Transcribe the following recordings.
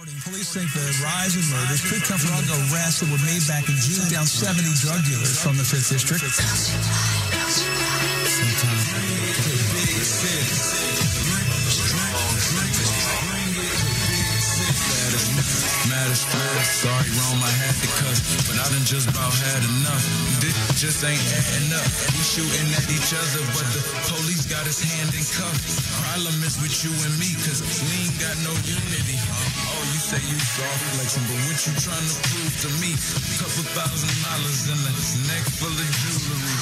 Police think the rise in murders could come from drug arrests that were made back in June. Down 70 drug dealers from the 5th District. Sorry, Rome, I had to cuss, but I done just about had enough. This just ain't adding up. We shooting at each other, but the police got his hand in cuffs. Problem is with you and me, cause we ain't got no unity. Oh, you say you soft flexing, but what you trying to prove to me? Couple $1,000 in a neck full of jewelry.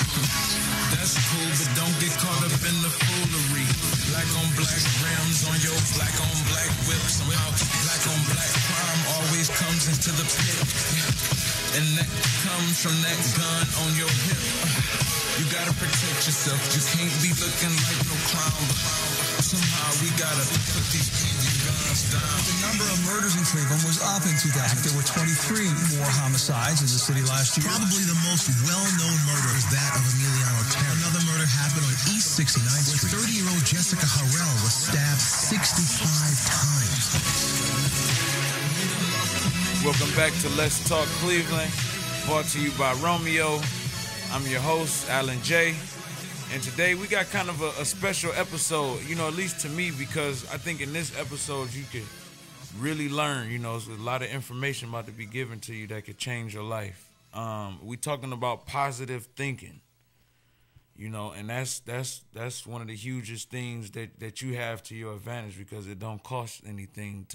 That's cool, but don't get caught up in the foolery. Black on black rims on your black on black whip. Somehow black on black crime always comes into the pit. And that comes from that gun on your hip. You gotta protect yourself. You can't be looking like no clown. Somehow we gotta put these guns down. The number of murders in Cleveland was up in 2000. There were 23 more homicides in the city last year. Probably the most well-known murder is that of Emiliano Terry. Another murder happened on East 69th Street, where 30-year-old Jessica Harrell was stabbed 65 times. Welcome back to Let's Talk Cleveland, brought to you by Romeo. I'm your host, Alan J. And today we got kind of a special episode, at least to me, because I think in this episode you could really learn, there's a lot of information about to be given to you that could change your life. We talking about positive thinking, and that's one of the hugest things that you have to your advantage, because it don't cost anything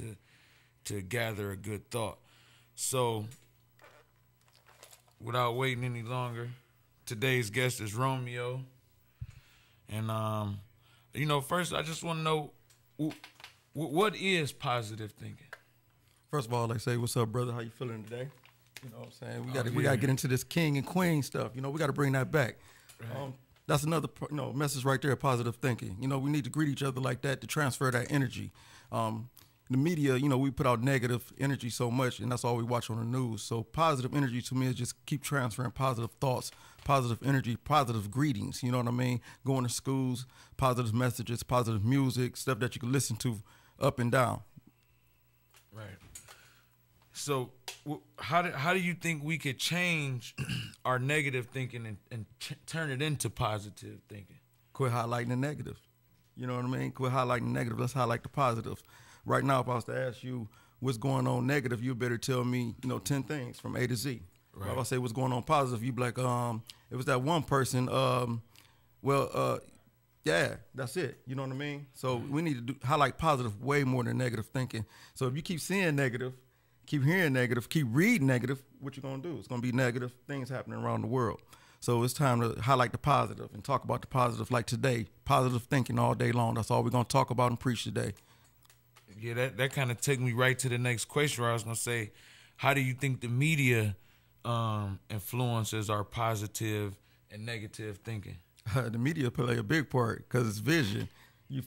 to gather a good thought. So, without waiting any longer, today's guest is Romeo. And, first I just want to know, what is positive thinking? First of all, like say, what's up, brother? How you feeling today? You know what I'm saying? We got to get into this king and queen stuff. We got to bring that back. Right. That's another message right there, positive thinking. We need to greet each other like that to transfer that energy. The media, we put out negative energy so much, and that's all we watch on the news. So positive energy to me is just keep transferring positive thoughts, positive energy, positive greetings, you know what I mean? Going to schools, positive messages, positive music, stuff that you can listen to up and down. Right. So how do you think we could change our negative thinking and turn it into positive thinking? Quit highlighting the negative. You know what I mean? Quit highlighting the negative. Let's highlight the positive. Right now, if I was to ask you what's going on negative, you better tell me, 10 things from A to Z. Right. If I say what's going on positive, you be like, it was that one person, yeah, that's it. You know what I mean? So we need to highlight positive way more than negative thinking. So if you keep seeing negative, keep hearing negative, keep reading negative, what you going to do? It's going to be negative things happening around the world. So it's time to highlight the positive and talk about the positive like today. Positive thinking all day long. That's all we're going to talk about and preach today. Yeah, that kind of took me right to the next question where I was going to say, how do you think the media influences our positive and negative thinking? The media play a big part because it's vision. You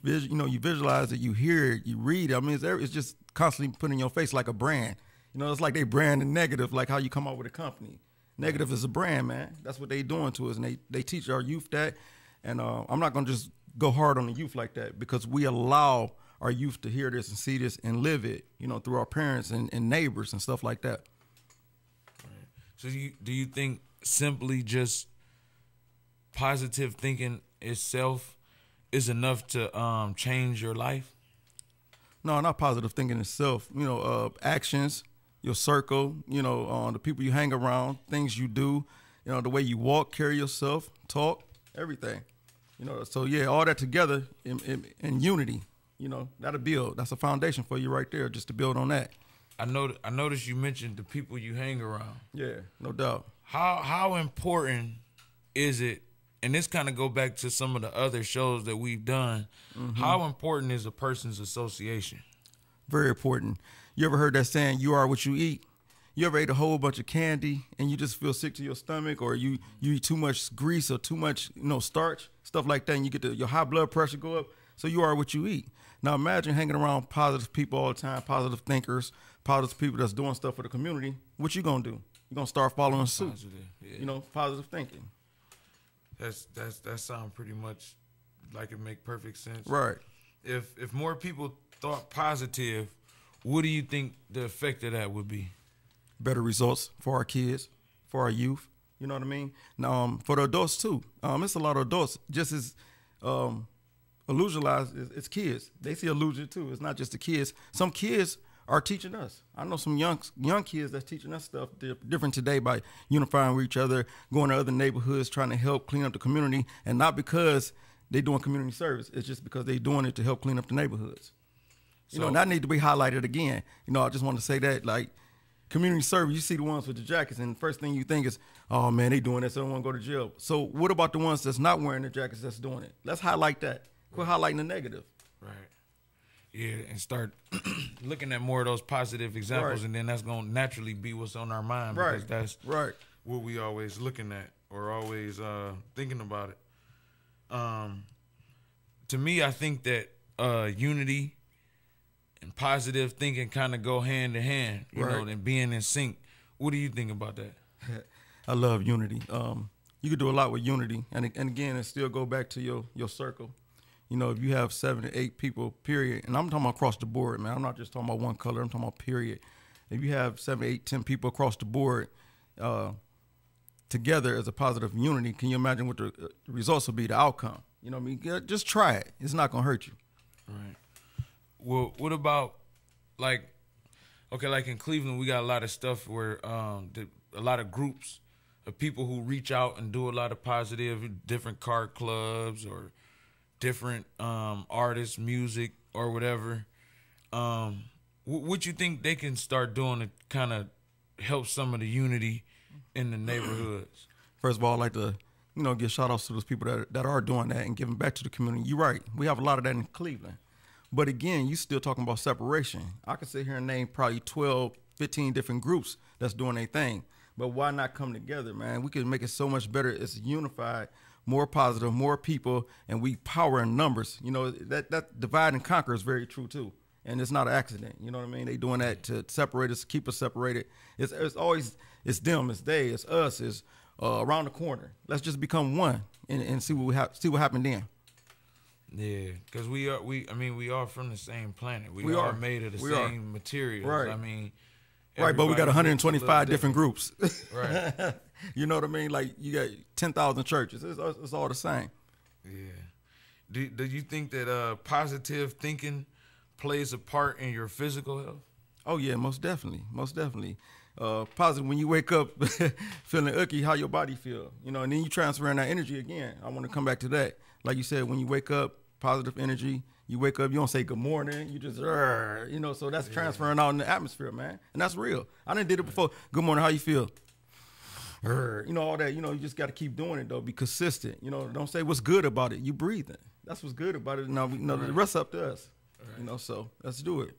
visualize it, you hear it, you read it. I mean, it's just constantly put in your face like a brand. It's like they brand the negative, like how you come out with a company. Negative is a brand, man. That's what they doing to us, and they teach our youth that. And I'm not going to just go hard on the youth like that, because we allow our youth to hear this and see this and live it, through our parents and neighbors and stuff like that. Right. So do you think simply just positive thinking itself is enough to change your life? No, not positive thinking itself. Actions, your circle, the people you hang around, things you do, the way you walk, carry yourself, talk, everything. So yeah, all that together in unity. That'll build. That's a foundation for you right there, just to build on that. I noticed you mentioned the people you hang around. Yeah, no doubt. How important is it, and this kind of go back to some of the other shows that we've done, how important is a person's association? Very important. You ever heard that saying, you are what you eat? You ever ate a whole bunch of candy and you just feel sick to your stomach, or you eat too much grease or too much starch, stuff like that, and you get your high blood pressure go up? So you are what you eat. Now imagine hanging around positive people all the time, positive thinkers, positive people that's doing stuff for the community. What you gonna do? You're gonna start following suit. Yeah. Positive thinking. That sounds pretty much like it make perfect sense. Right. If more people thought positive, What do you think the effect of that would be? Better results for our kids, for our youth. You know what I mean? Now, for the adults too. It's a lot of adults just as illusionized as kids. They see illusion too. It's not just the kids. Some kids are teaching us. I know some young kids that's teaching us stuff different today by unifying with each other, going to other neighborhoods, trying to help clean up the community, and not because they're doing community service. It's just because they're doing it to help clean up the neighborhoods. You know, and that need to be highlighted again. You know, I just want to say that, like, community service, you see the ones with the jackets, and the first thing you think is, oh, man, they doing this, so they don't want to go to jail. So what about the ones that's not wearing the jackets that's doing it? Let's highlight that. Quit highlighting the negative. Right. Yeah, and start looking at more of those positive examples, and then that's going to naturally be what's on our mind, because that's what we always looking at or always thinking about it. To me, I think that unity and positive thinking kind of go hand in hand, you know, and being in sync. What do you think about that? I love unity. You can do a lot with unity, and again, it still go back to your circle. You know, if you have 7 to 8 people, period, and I'm talking about across the board, man. I'm not just talking about one color. I'm talking about period. If you have 7, 8, 10 people across the board together as a positive unity, can you imagine what the results will be, the outcome? You know what I mean? Just try it. It's not going to hurt you. Right. Well, what about, like in Cleveland, we got a lot of stuff where a lot of groups of people who reach out and do a lot of positive, different card clubs or different artists, music, or whatever. What you think they can start doing to kind of help some of the unity in the neighborhoods? First of all, I'd like to, give shout outs to those people that are doing that and giving back to the community. You're right. We have a lot of that in Cleveland. But again, you still talking about separation. I could sit here and name probably 12, 15 different groups that's doing their thing. But why not come together, man? We can make it so much better. It's unified, more positive, more people, and we power in numbers. You know, that divide and conquer is very true too. And it's not an accident. You know what I mean? They doing that to separate us, keep us separated. It's always, it's them, it's they, it's us, it's around the corner. Let's just become one and see what happened then. Yeah, because we are from the same planet. We are made of the same materials. Right. I mean, right, but we got 125 different groups. Right. You know what I mean? Like, you got 10,000 churches. It's all the same. Yeah. Do you think that positive thinking plays a part in your physical health? Oh, yeah, most definitely. Most definitely. Positive, when you wake up feeling icky, how your body feel, and then you transferring that energy again. I want to come back to that. Like you said, when you wake up, positive energy, you wake up, you don't say good morning, you just, so that's transferring out in the atmosphere, man. And that's real. I done did it before. Good morning, how you feel? All that, you just got to keep doing it, though. Be consistent. Don't say what's good about it. You breathing. That's what's good about it. Now, the rest up to us. Right. So let's do it.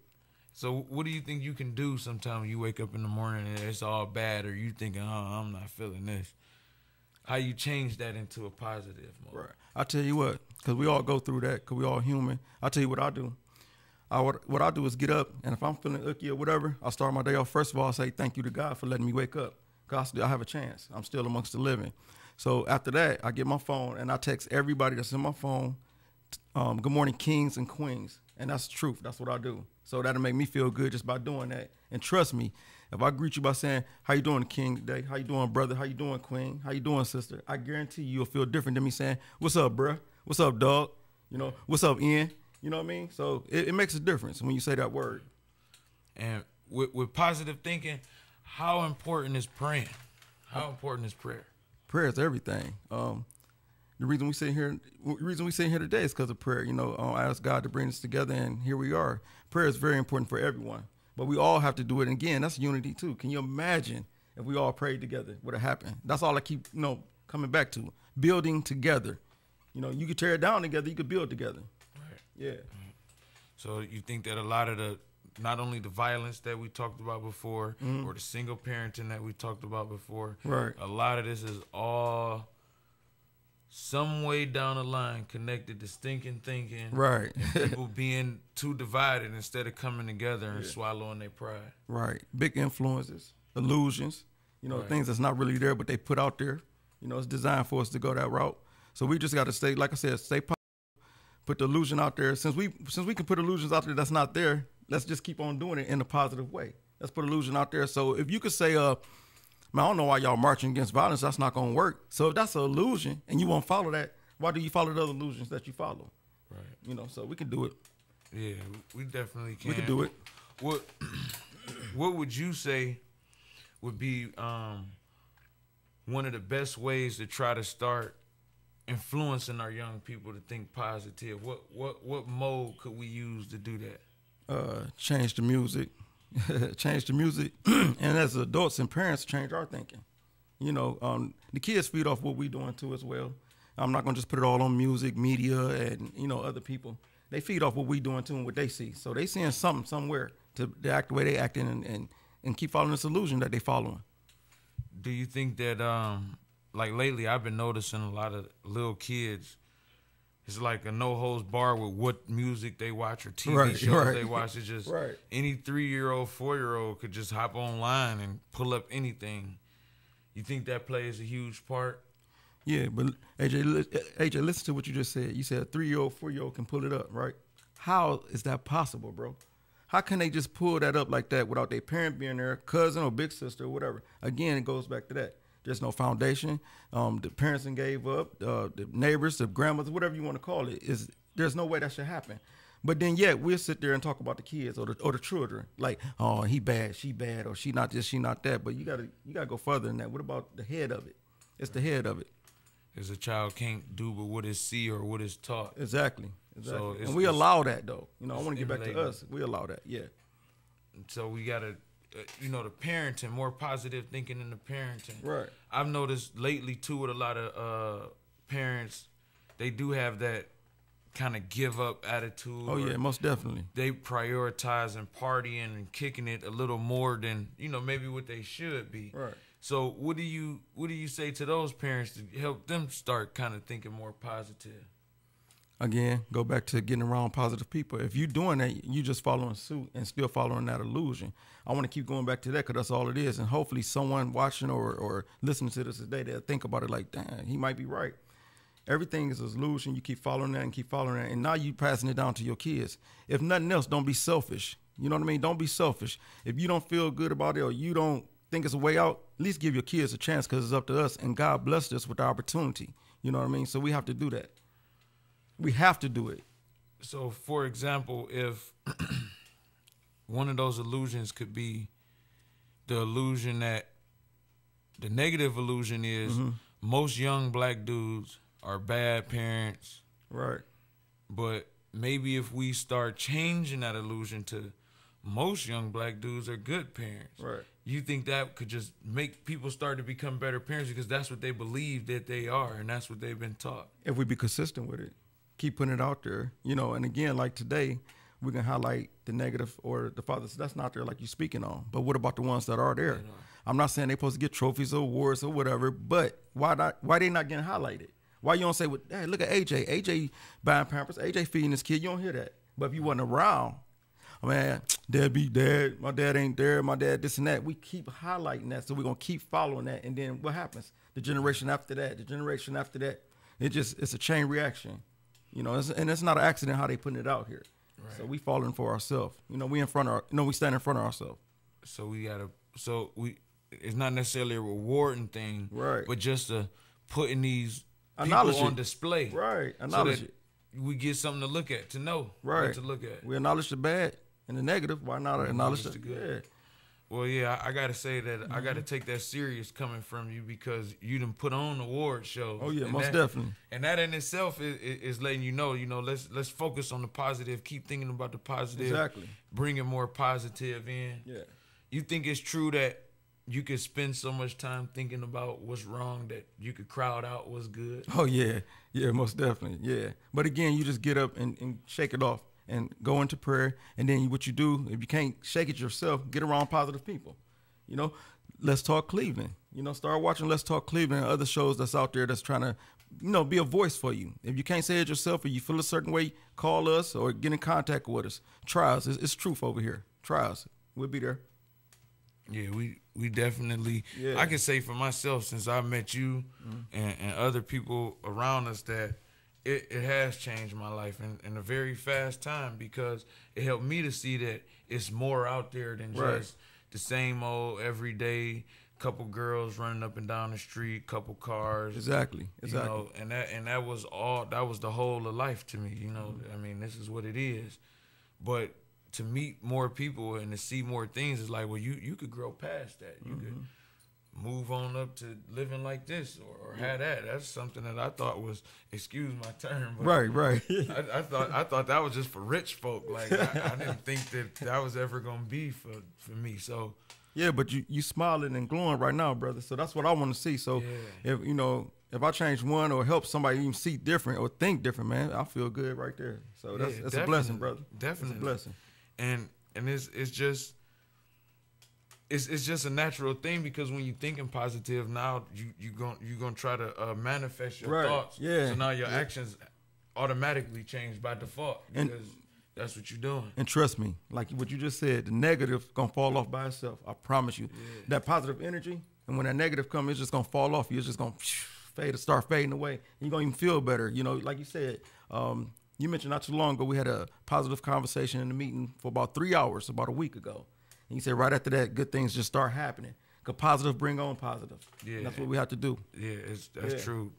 So what do you think you can do sometime you wake up in the morning and it's all bad, or you thinking, I'm not feeling this? How you change that into a positive mode? Right. I'll tell you what, because we all go through that, because we all human. I'll tell you what I do. What I do is get up, and if I'm feeling icky or whatever, I'll start my day off. First of all, I'll say thank you to God for letting me wake up, because I have a chance. I'm still amongst the living. So after that, I get my phone, and I text everybody that's in my phone, good morning, kings and queens. And that's the truth. That's what I do. So that'll make me feel good just by doing that. And trust me, if I greet you by saying, how you doing, king, today? How you doing, brother? How you doing, queen? How you doing, sister? I guarantee you'll feel different than me saying, what's up, bruh? What's up, dog? What's up, Ian? You know what I mean? So it makes a difference when you say that word. And with positive thinking, how important is praying? How important is prayer? Prayer is everything. The reason we sit here today is because of prayer. I asked God to bring us together, and here we are. Prayer is very important for everyone, but we all have to do it. And again, that's unity too. Can you imagine if we all prayed together? What would happen? That's all I keep, coming back to. Building together. You could tear it down together. You could build together. Right. Yeah. So you think that a lot of not only the violence that we talked about before, or the single parenting that we talked about before, right? A lot of this is all some way down the line connected to stinking thinking, right? And people being too divided instead of coming together and swallowing their pride, right? Big influences, illusions, right. Things that's not really there but they put out there. It's designed for us to go that route. So we just got to stay, like I said, stay positive, put the illusion out there. Since we can put illusions out there that's not there, let's just keep on doing it in a positive way. Let's put illusion out there. So if you could say, man, I don't know why y'all marching against violence. That's not going to work. So if that's an illusion and you won't follow that, why do you follow the other illusions that you follow? Right. You know, so we can do it. Yeah, we definitely can. We can do it. What would you say would be one of the best ways to try to start influencing our young people to think positive? What mode could we use to do that? Change the music. Change the music. And as adults and parents, change our thinking. You know, the kids feed off what we doing too as well. I'm not going to just put it all on music, media, and, you know, other people. They feed off what we doing too and what they see. So they seeing something somewhere to act the way they acting and keep following this illusion that they following. Do you think that, like lately, I've been noticing a lot of little kids, it's like a no-holds bar with what music they watch or TV shows they watch. It's just any 3-year-old, 4-year-old could just hop online and pull up anything. You think that plays a huge part? Yeah, but AJ, listen to what you just said. You said a 3-year-old, 4-year-old can pull it up, right? How is that possible, bro? How can they just pull that up like that without their parent being there, cousin or big sister or whatever? Again, it goes back to that. There's no foundation. The parents gave up. The neighbors, the grandmothers, whatever you want to call it, there's no way that should happen. But then yet we'll sit there and talk about the kids or the children, like, oh, he bad, she bad, or she not this, she not that. But you gotta go further than that. What about the head of it? It's the head of it. As a child can't do but what is see or what is taught. Exactly. So and we allow that though. You know, I want to get back to us. We allow that. Yeah. So we gotta, you know, the parenting, more positive thinking in the parenting. Right. I've noticed lately too with a lot of parents, they do have that kind of give up attitude. Oh yeah, most definitely. They prioritize and partying and kicking it a little more than, you know, maybe what they should be. Right. So what do you say to those parents to help them start kind of thinking more positive? Again, go back to getting around positive people. If you're doing that, you just following suit and still following that illusion. I want to keep going back to that because that's all it is. And hopefully someone watching or listening to this today, they'll think about it like, damn, he might be right. Everything is an illusion. You keep following that and keep following that. And now you passing it down to your kids. If nothing else, don't be selfish. You know what I mean? Don't be selfish. If you don't feel good about it or you don't think it's a way out, at least give your kids a chance because it's up to us. And God blessed us with the opportunity. You know what I mean? So we have to do that. We have to do it. So, for example, if one of those illusions could be the illusion that the negative illusion is most young black dudes are bad parents. Right. But maybe if we start changing that illusion to most young black dudes are good parents. Right. You think that could just make people start to become better parents because that's what they believe that they are and that's what they've been taught. If we be consistent with it, keep putting it out there, you know, and again, like today, we can highlight the negative or the fathers that's not there like you're speaking on. But what about the ones that are there? I'm not saying they're supposed to get trophies or awards or whatever, but why they not getting highlighted? Why you don't say, well, hey, look at AJ. AJ buying Pampers. AJ feeding his kid. You don't hear that. But if you wasn't around, man, dad be dad. My dad ain't there. My dad this and that. We keep highlighting that, so we're going to keep following that. And then what happens? The generation after that, the generation after that, it's a chain reaction. You know, and it's not an accident how they putting it out here. Right. So we falling for ourselves. You know, we stand in front of ourselves. So it's not necessarily a rewarding thing, right? But just putting these people on display, right? Acknowledge it. We get something to look at, to know, right? What to look at. We acknowledge the bad and the negative. Why not acknowledge the good? Yeah. Well, yeah, I gotta say that I gotta take that serious coming from you because you done put on award shows. Oh yeah, most definitely. And that in itself is letting you know, let's focus on the positive. Keep thinking about the positive. Exactly. Bringing more positive in. Yeah. You think it's true that you could spend so much time thinking about what's wrong that you could crowd out what's good? Oh yeah, most definitely, yeah. But again, you just get up and shake it off. And go into prayer, and then what you do, if you can't shake it yourself, get around positive people. You know, Let's Talk Cleveland. You know, start watching Let's Talk Cleveland and other shows that's out there that's trying to, you know, be a voice for you. If you can't say it yourself or you feel a certain way, call us or get in contact with us. Try us. It's truth over here. Try us. We'll be there. Yeah, we definitely, I can say for myself, since I met you and other people around us, that it has changed my life in a very fast time, because it helped me to see that it's more out there than just the same old everyday couple girls running up and down the street, couple cars. Exactly. You know, and that was the whole of life to me. You know, I mean, this is what it is. But to meet more people and to see more things is like, well, you could grow past that. You could move on up to living like this or have that. That's something that I thought was, excuse my term, but right. I thought that was just for rich folk. Like I didn't think that was ever gonna be for me. So yeah, but you smiling and glowing right now, brother. So that's what I want to see. So if if I change one or help somebody even see different or think different, man, I feel good right there. So that's a blessing, brother. Definitely, it's a blessing. And it's just a natural thing, because when you're thinking positive, now you're gonna try to manifest your thoughts. Yeah. So now your actions automatically change by default, because that's what you're doing. And trust me, like what you just said, the negative gonna fall off by itself. I promise you. Yeah. That positive energy, and when that negative comes, it's just gonna fall off. You're just gonna start fading away. You're gonna even feel better. You know, like you said, you mentioned not too long ago, we had a positive conversation in the meeting for about 3 hours, about a week ago. And you said right after that, good things just start happening. Because positive bring on positive. Yeah. And that's what we have to do. Yeah, that's true.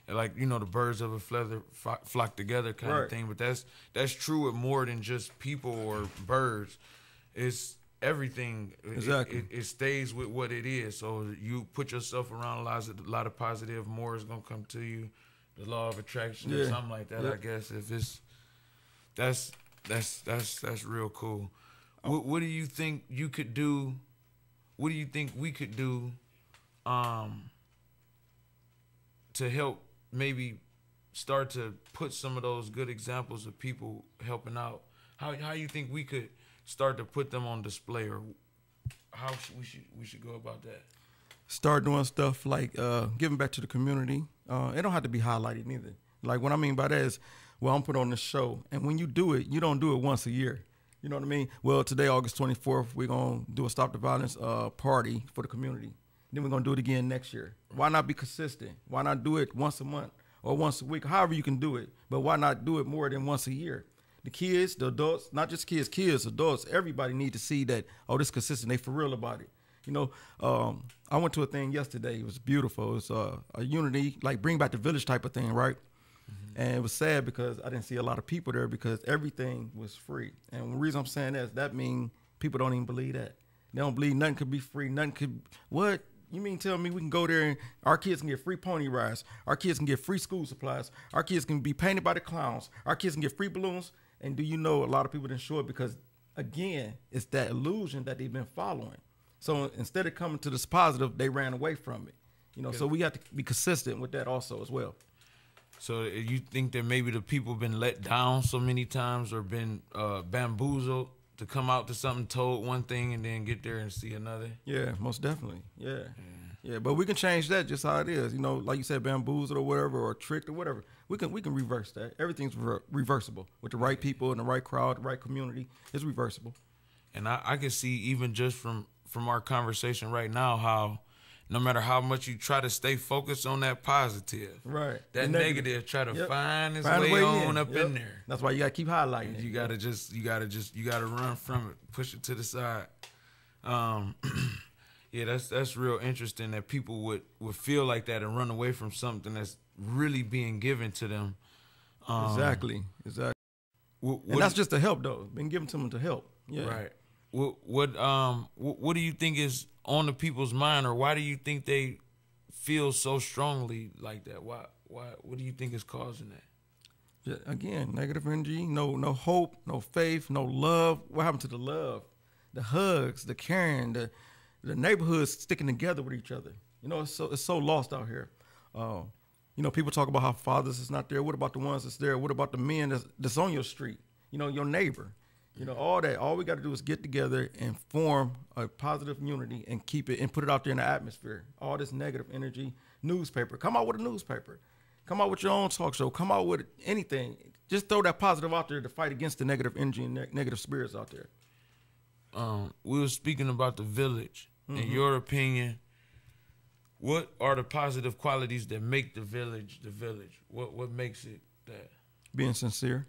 And like, the birds of a feather flock together kind of thing. But that's true with more than just people or birds. It's everything. Exactly. It stays with what it is. So you put yourself around a lot of positive, more is going to come to you. The law of attraction or something like that, I guess. If it's that's real cool. What do you think you could do? What do you think we could do to help maybe start to put some of those good examples of people helping out? How you think we could start to put them on display, or how we should go about that? Start doing stuff like giving back to the community. It don't have to be highlighted neither. Like what I mean by that is, well, I'm put on this show, and when you do it, you don't do it once a year. You know what I mean? Well, today, August 24th, we're going to do a Stop the Violence party for the community. Then we're going to do it again next year. Why not be consistent? Why not do it once a month or once a week? However you can do it, but why not do it more than once a year? The kids, the adults, not just kids, adults, everybody need to see that, oh, this is consistent. They for real about it. I went to a thing yesterday. It was beautiful. It was a unity, like bring back the village type of thing, right? And it was sad because I didn't see a lot of people there because everything was free. And the reason I'm saying that means people don't even believe that. They don't believe nothing could be free. Nothing could. What? You mean tell me we can go there and our kids can get free pony rides. Our kids can get free school supplies. Our kids can be painted by the clowns. Our kids can get free balloons. And do you know a lot of people didn't show it because, again, it's that illusion that they've been following. So instead of coming to this positive, they ran away from it. So we have to be consistent with that also as well. So you think that maybe the people been let down so many times or been bamboozled to come out to something, told one thing and then get there and see another? Yeah, most definitely. Yeah, but we can change that just how it is. Like you said, bamboozled or whatever, or tricked or whatever. We can reverse that. Everything's reversible with the right people and the right crowd, the right community. It's reversible. And I can see even just from our conversation right now how no matter how much you try to stay focused on that positive, right, that negative try to find its way on up in there. That's why you gotta keep highlighting it. You gotta run from it, push it to the side. Yeah, that's real interesting that people would feel like that and run away from something that's really being given to them. Exactly. And that's just to help though. Been given to them to help. Yeah. Right. What do you think is on the people's mind, or why do you think they feel so strongly like that? Why? What do you think is causing that? Again, negative energy, no hope, no faith, no love. What happened to the love, the hugs, the caring, the neighborhoods sticking together with each other? It's so lost out here. People talk about how fathers is not there. What about the ones that's there? What about the men that's on your street? Your neighbor. All that. All we got to do is get together and form a positive unity and keep it and put it out there in the atmosphere. All this negative energy, newspaper. Come out with a newspaper. Come out with your own talk show. Come out with anything. Just throw that positive out there to fight against the negative energy and negative spirits out there. We were speaking about the village. In your opinion, what are the positive qualities that make the village the village? What makes it that? Being sincere,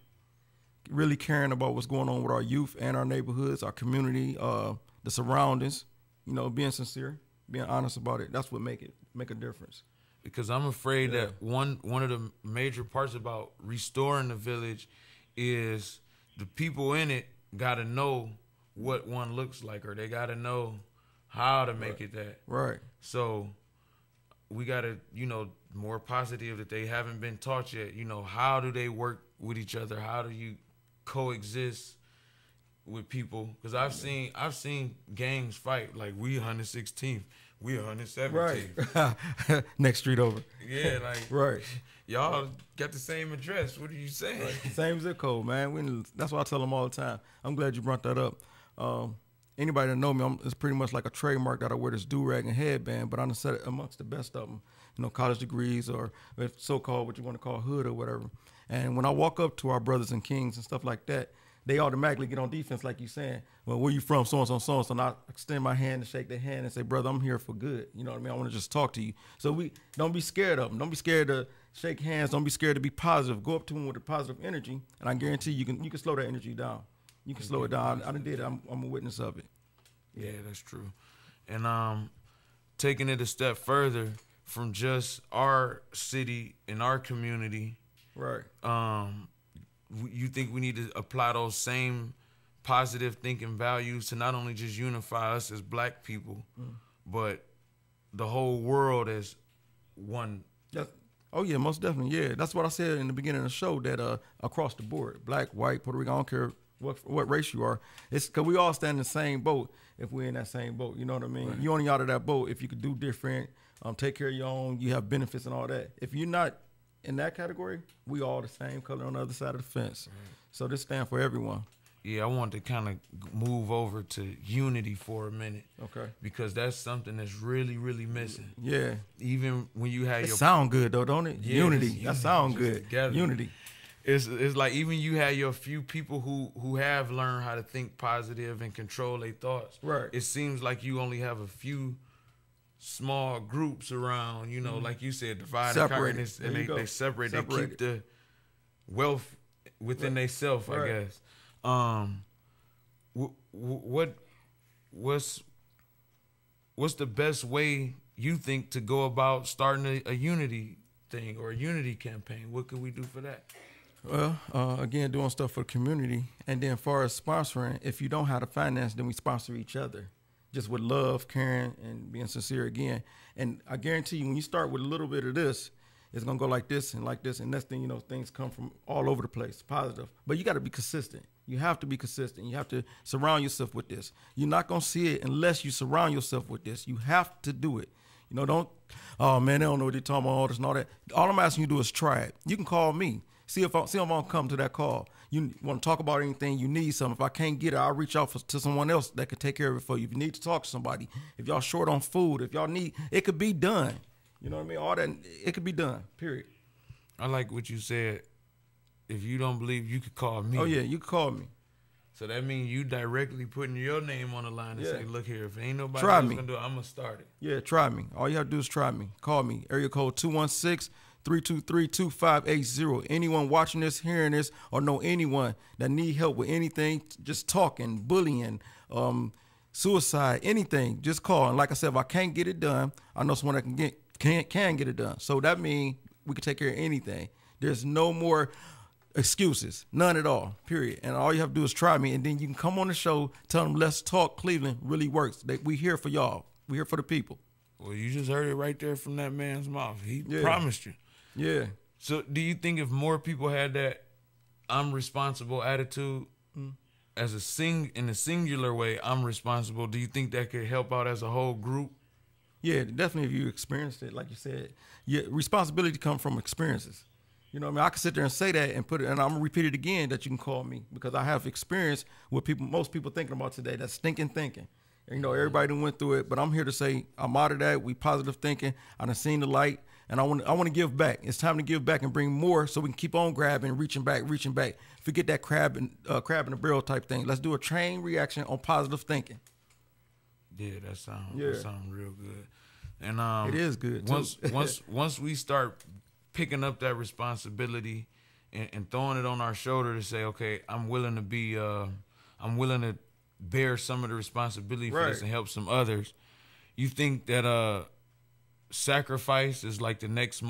really caring about what's going on with our youth and our neighborhoods, our community, the surroundings. You know, being sincere, being honest about it. That's what make a difference. Because I'm afraid that one of the major parts about restoring the village is the people in it got to know what one looks like, or they got to know how to make it that. Right. So we got to, more positive that they haven't been taught yet. How do they work with each other? How do you coexist with people? Because I've seen gangs fight, like we 116th, we 117th. Right. Next street over. Yeah, like right. Y'all got the same address. What are you saying? Right. Same zip code, man. That's what I tell them all the time. I'm glad you brought that up. Anybody that know me, it's pretty much like a trademark that I wear this do-rag and headband, but I'm set it amongst the best of them. College degrees or so-called what you want to call hood or whatever. And when I walk up to our brothers and kings and stuff like that, they automatically get on defense, like you saying. Well, where you from? So-and-so, so-and-so. And I extend my hand and shake their hand and say, brother, I'm here for good. You know what I mean? I want to just talk to you. So we don't be scared of them. Don't be scared to shake hands. Don't be scared to be positive. Go up to them with a positive energy, and I guarantee you can slow that energy down. You can slow it down. I done did it. I'm a witness of it. Yeah, that's true. And taking it a step further from just our city and our community, right? You think we need to apply those same positive thinking values to not only just unify us as black people, but the whole world as one? Oh yeah, most definitely. Yeah, that's what I said in the beginning of the show. That across the board, black, white, Puerto Rican, I don't care what race you are. It's because we all stand in the same boat. If we're in that same boat, you know what I mean. Right. You only out of that boat if you could do different, take care of your own. You have benefits and all that. If you're not in that category, we all the same color on the other side of the fence. Right. So this stands for everyone. Yeah, I want to kind of move over to unity for a minute. Okay. Because that's something that's really, really missing. Yeah. Even when you had your... sound good, though, don't it? Yeah, unity. That sound good. Together. Unity. It's like even you had your few people who have learned how to think positive and control their thoughts. Right. It seems like you only have a few small groups around, like you said, divide and conquer, and they separate. They keep the wealth within themselves, I guess. What's the best way you think to go about starting a unity thing or a unity campaign? What could we do for that? Well, again, doing stuff for the community. And then as far as sponsoring, if you don't have the finance, then we sponsor each other. Just with love, caring, and being sincere again. And I guarantee you, when you start with a little bit of this, it's going to go like this. And next thing you know, things come from all over the place, positive. But you got to be consistent. You have to be consistent. You have to surround yourself with this. You're not going to see it unless you surround yourself with this. You have to do it. Don't, oh, man, they don't know what they're talking about, all this and all that. All I'm asking you to do is try it. You can call me. See if I'm going to come to that call. You want to talk about anything, you need something. If I can't get it, I'll reach out to someone else that can take care of it for you. If you need to talk to somebody, if y'all short on food, if y'all need, it could be done. You know what I mean? All that, it could be done, period. I like what you said. If you don't believe, you could call me. Oh, yeah, you could call me. So that means you directly putting your name on the line and say, look here, if ain't nobody else going to do it, I'm going to start it. Yeah, try me. All you have to do is try me. Call me. Area code 216-323-2580. Anyone watching this, hearing this, or know anyone that need help with anything, just talking, bullying, suicide, anything, just call. And like I said, if I can't get it done, I know someone that can get it done. So that means we can take care of anything. There's no more excuses, none at all, period. And all you have to do is try me, and then you can come on the show, tell them Let's Talk Cleveland really works. We here for y'all. We here for the people. Well, you just heard it right there from that man's mouth. He promised you. Yeah. So do you think if more people had that I'm responsible attitude as in a singular way, I'm responsible, do you think that could help out as a whole group? Yeah, definitely. If you experienced it, like you said, responsibility comes from experiences. You know what I mean? I can sit there and say that and and I'm gonna repeat it again, that you can call me, because I have experience with most people thinking about today. That's stinking thinking. And, everybody done went through it, but I'm here to say I'm out of that. We positive thinking. I done seen the light, and I want to give back. It's time to give back and bring more, so we can keep on grabbing, reaching back. Forget that crab in the barrel type thing. Let's do a chain reaction on positive thinking. Yeah, that sounds real good. And it is good. Once we start picking up that responsibility and throwing it on our shoulder to say, okay, I'm willing to bear some of the responsibility for this and help some others. You think that sacrifice is like the next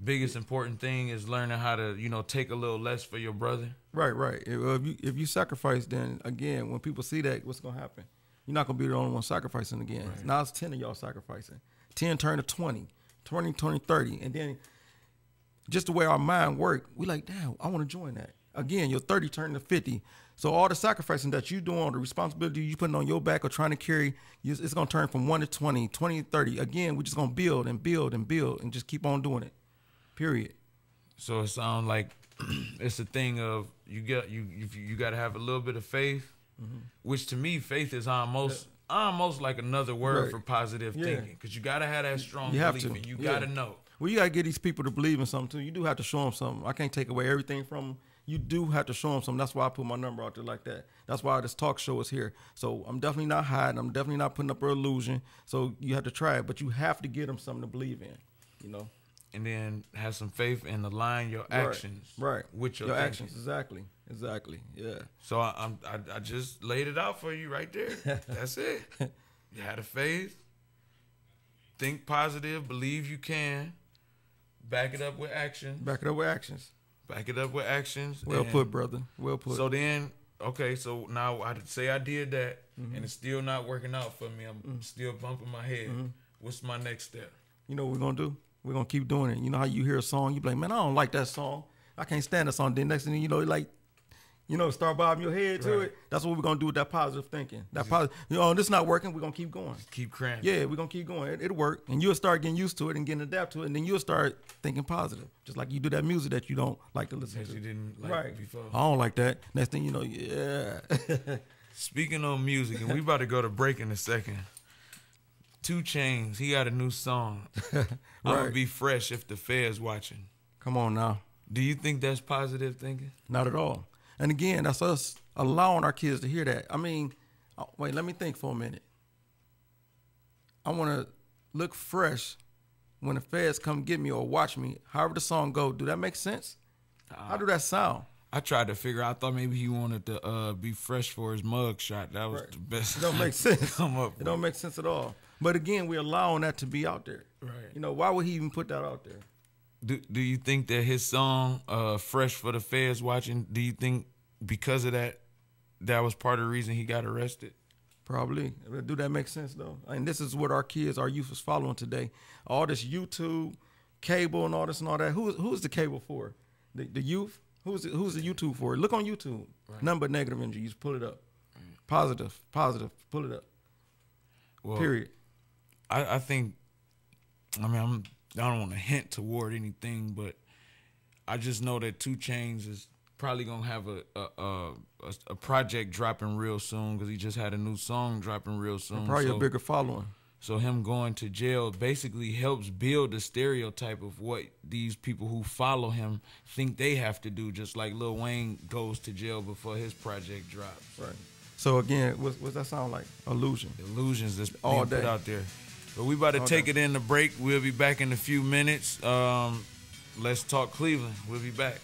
biggest important thing is learning how to, take a little less for your brother? Right. If you sacrifice, then again, when people see that, what's gonna happen? You're not gonna be the only one sacrificing again. Right. Now it's 10 of y'all sacrificing. 10 turn to 20, 20 turn to 30, and then just the way our mind work, we like, damn, I want to join that. Again, your 30 turn to 50. So all the sacrificing that you doing, the responsibility you putting on your back or trying to carry, it's gonna turn from 1 to 20, 20 to 30. Again, we're just gonna build and build and build and just keep on doing it. Period. So it sounds like it's a thing of you got to have a little bit of faith, which to me, faith is almost like another word for positive thinking, because you got to have that strong belief and you got to know. Well, you got to get these people to believe in something too. You do have to show them something. I can't take away everything from them. You do have to show them something. That's why I put my number out there like that. That's why this talk show is here. So I'm definitely not hiding. I'm definitely not putting up an illusion. So you have to try it, but you have to get them something to believe in, And then have some faith and align your actions with your actions. Exactly. Yeah. So I just laid it out for you right there. That's it. You had a faith. Think positive. Believe you can. Back it up with action. Well put, brother. Well put. So then, okay, so now I say I did that, and it's still not working out for me. I'm still bumping my head. What's my next step? You know what we're going to do? We're going to keep doing it. You know how you hear a song, you be like, man, I don't like that song. I can't stand that song. Then next thing start bobbing your head to it. That's what we're going to do with that positive thinking. That positive, this is not working. We're going to keep going. Just keep cramming. Yeah, we're going to keep going. It'll work. And you'll start getting used to it and getting adapt to it. And then you'll start thinking positive. Just like you do that music that you don't like to listen to. You didn't like before. I don't like that. Next thing you know, yeah. Speaking of music, and we about to go to break in a second. 2 Chainz, he got a new song. I'm gonna be fresh if the Fed's watching. Come on now. Do you think that's positive thinking? Not at all. And again, that's us allowing our kids to hear that. I mean, wait, let me think for a minute. I want to look fresh when the Feds come get me or watch me. However the song go, do that make sense? How do that sound? I tried to figure out. I thought maybe he wanted to be fresh for his mug shot. That was the best. It don't make sense. It don't make sense at all. But again, we're allowing that to be out there. Right. Why would he even put that out there? Do you think that his song, Fresh for the Feds Watching, do you think because of that was part of the reason he got arrested? Probably. Do that make sense, though? And this is what our youth is following today. All this YouTube, cable, and all this and all that. Who's the cable for? The youth? Who's the YouTube for? Look on YouTube. Right. None but negative energy. You just pull it up. Right. Positive. Pull it up. Well, period. I think, I don't want to hint toward anything, but I just know that 2 Chainz is probably gonna have a project dropping real soon because he just had a new song dropping real soon. And probably a bigger following. So him going to jail basically helps build the stereotype of what these people who follow him think they have to do, just like Lil Wayne goes to jail before his project drops. Right. So again, what's that sound like? Illusion. Illusions that's being put out there. But we about to take it in the break. We'll be back in a few minutes. Let's talk Cleveland. We'll be back.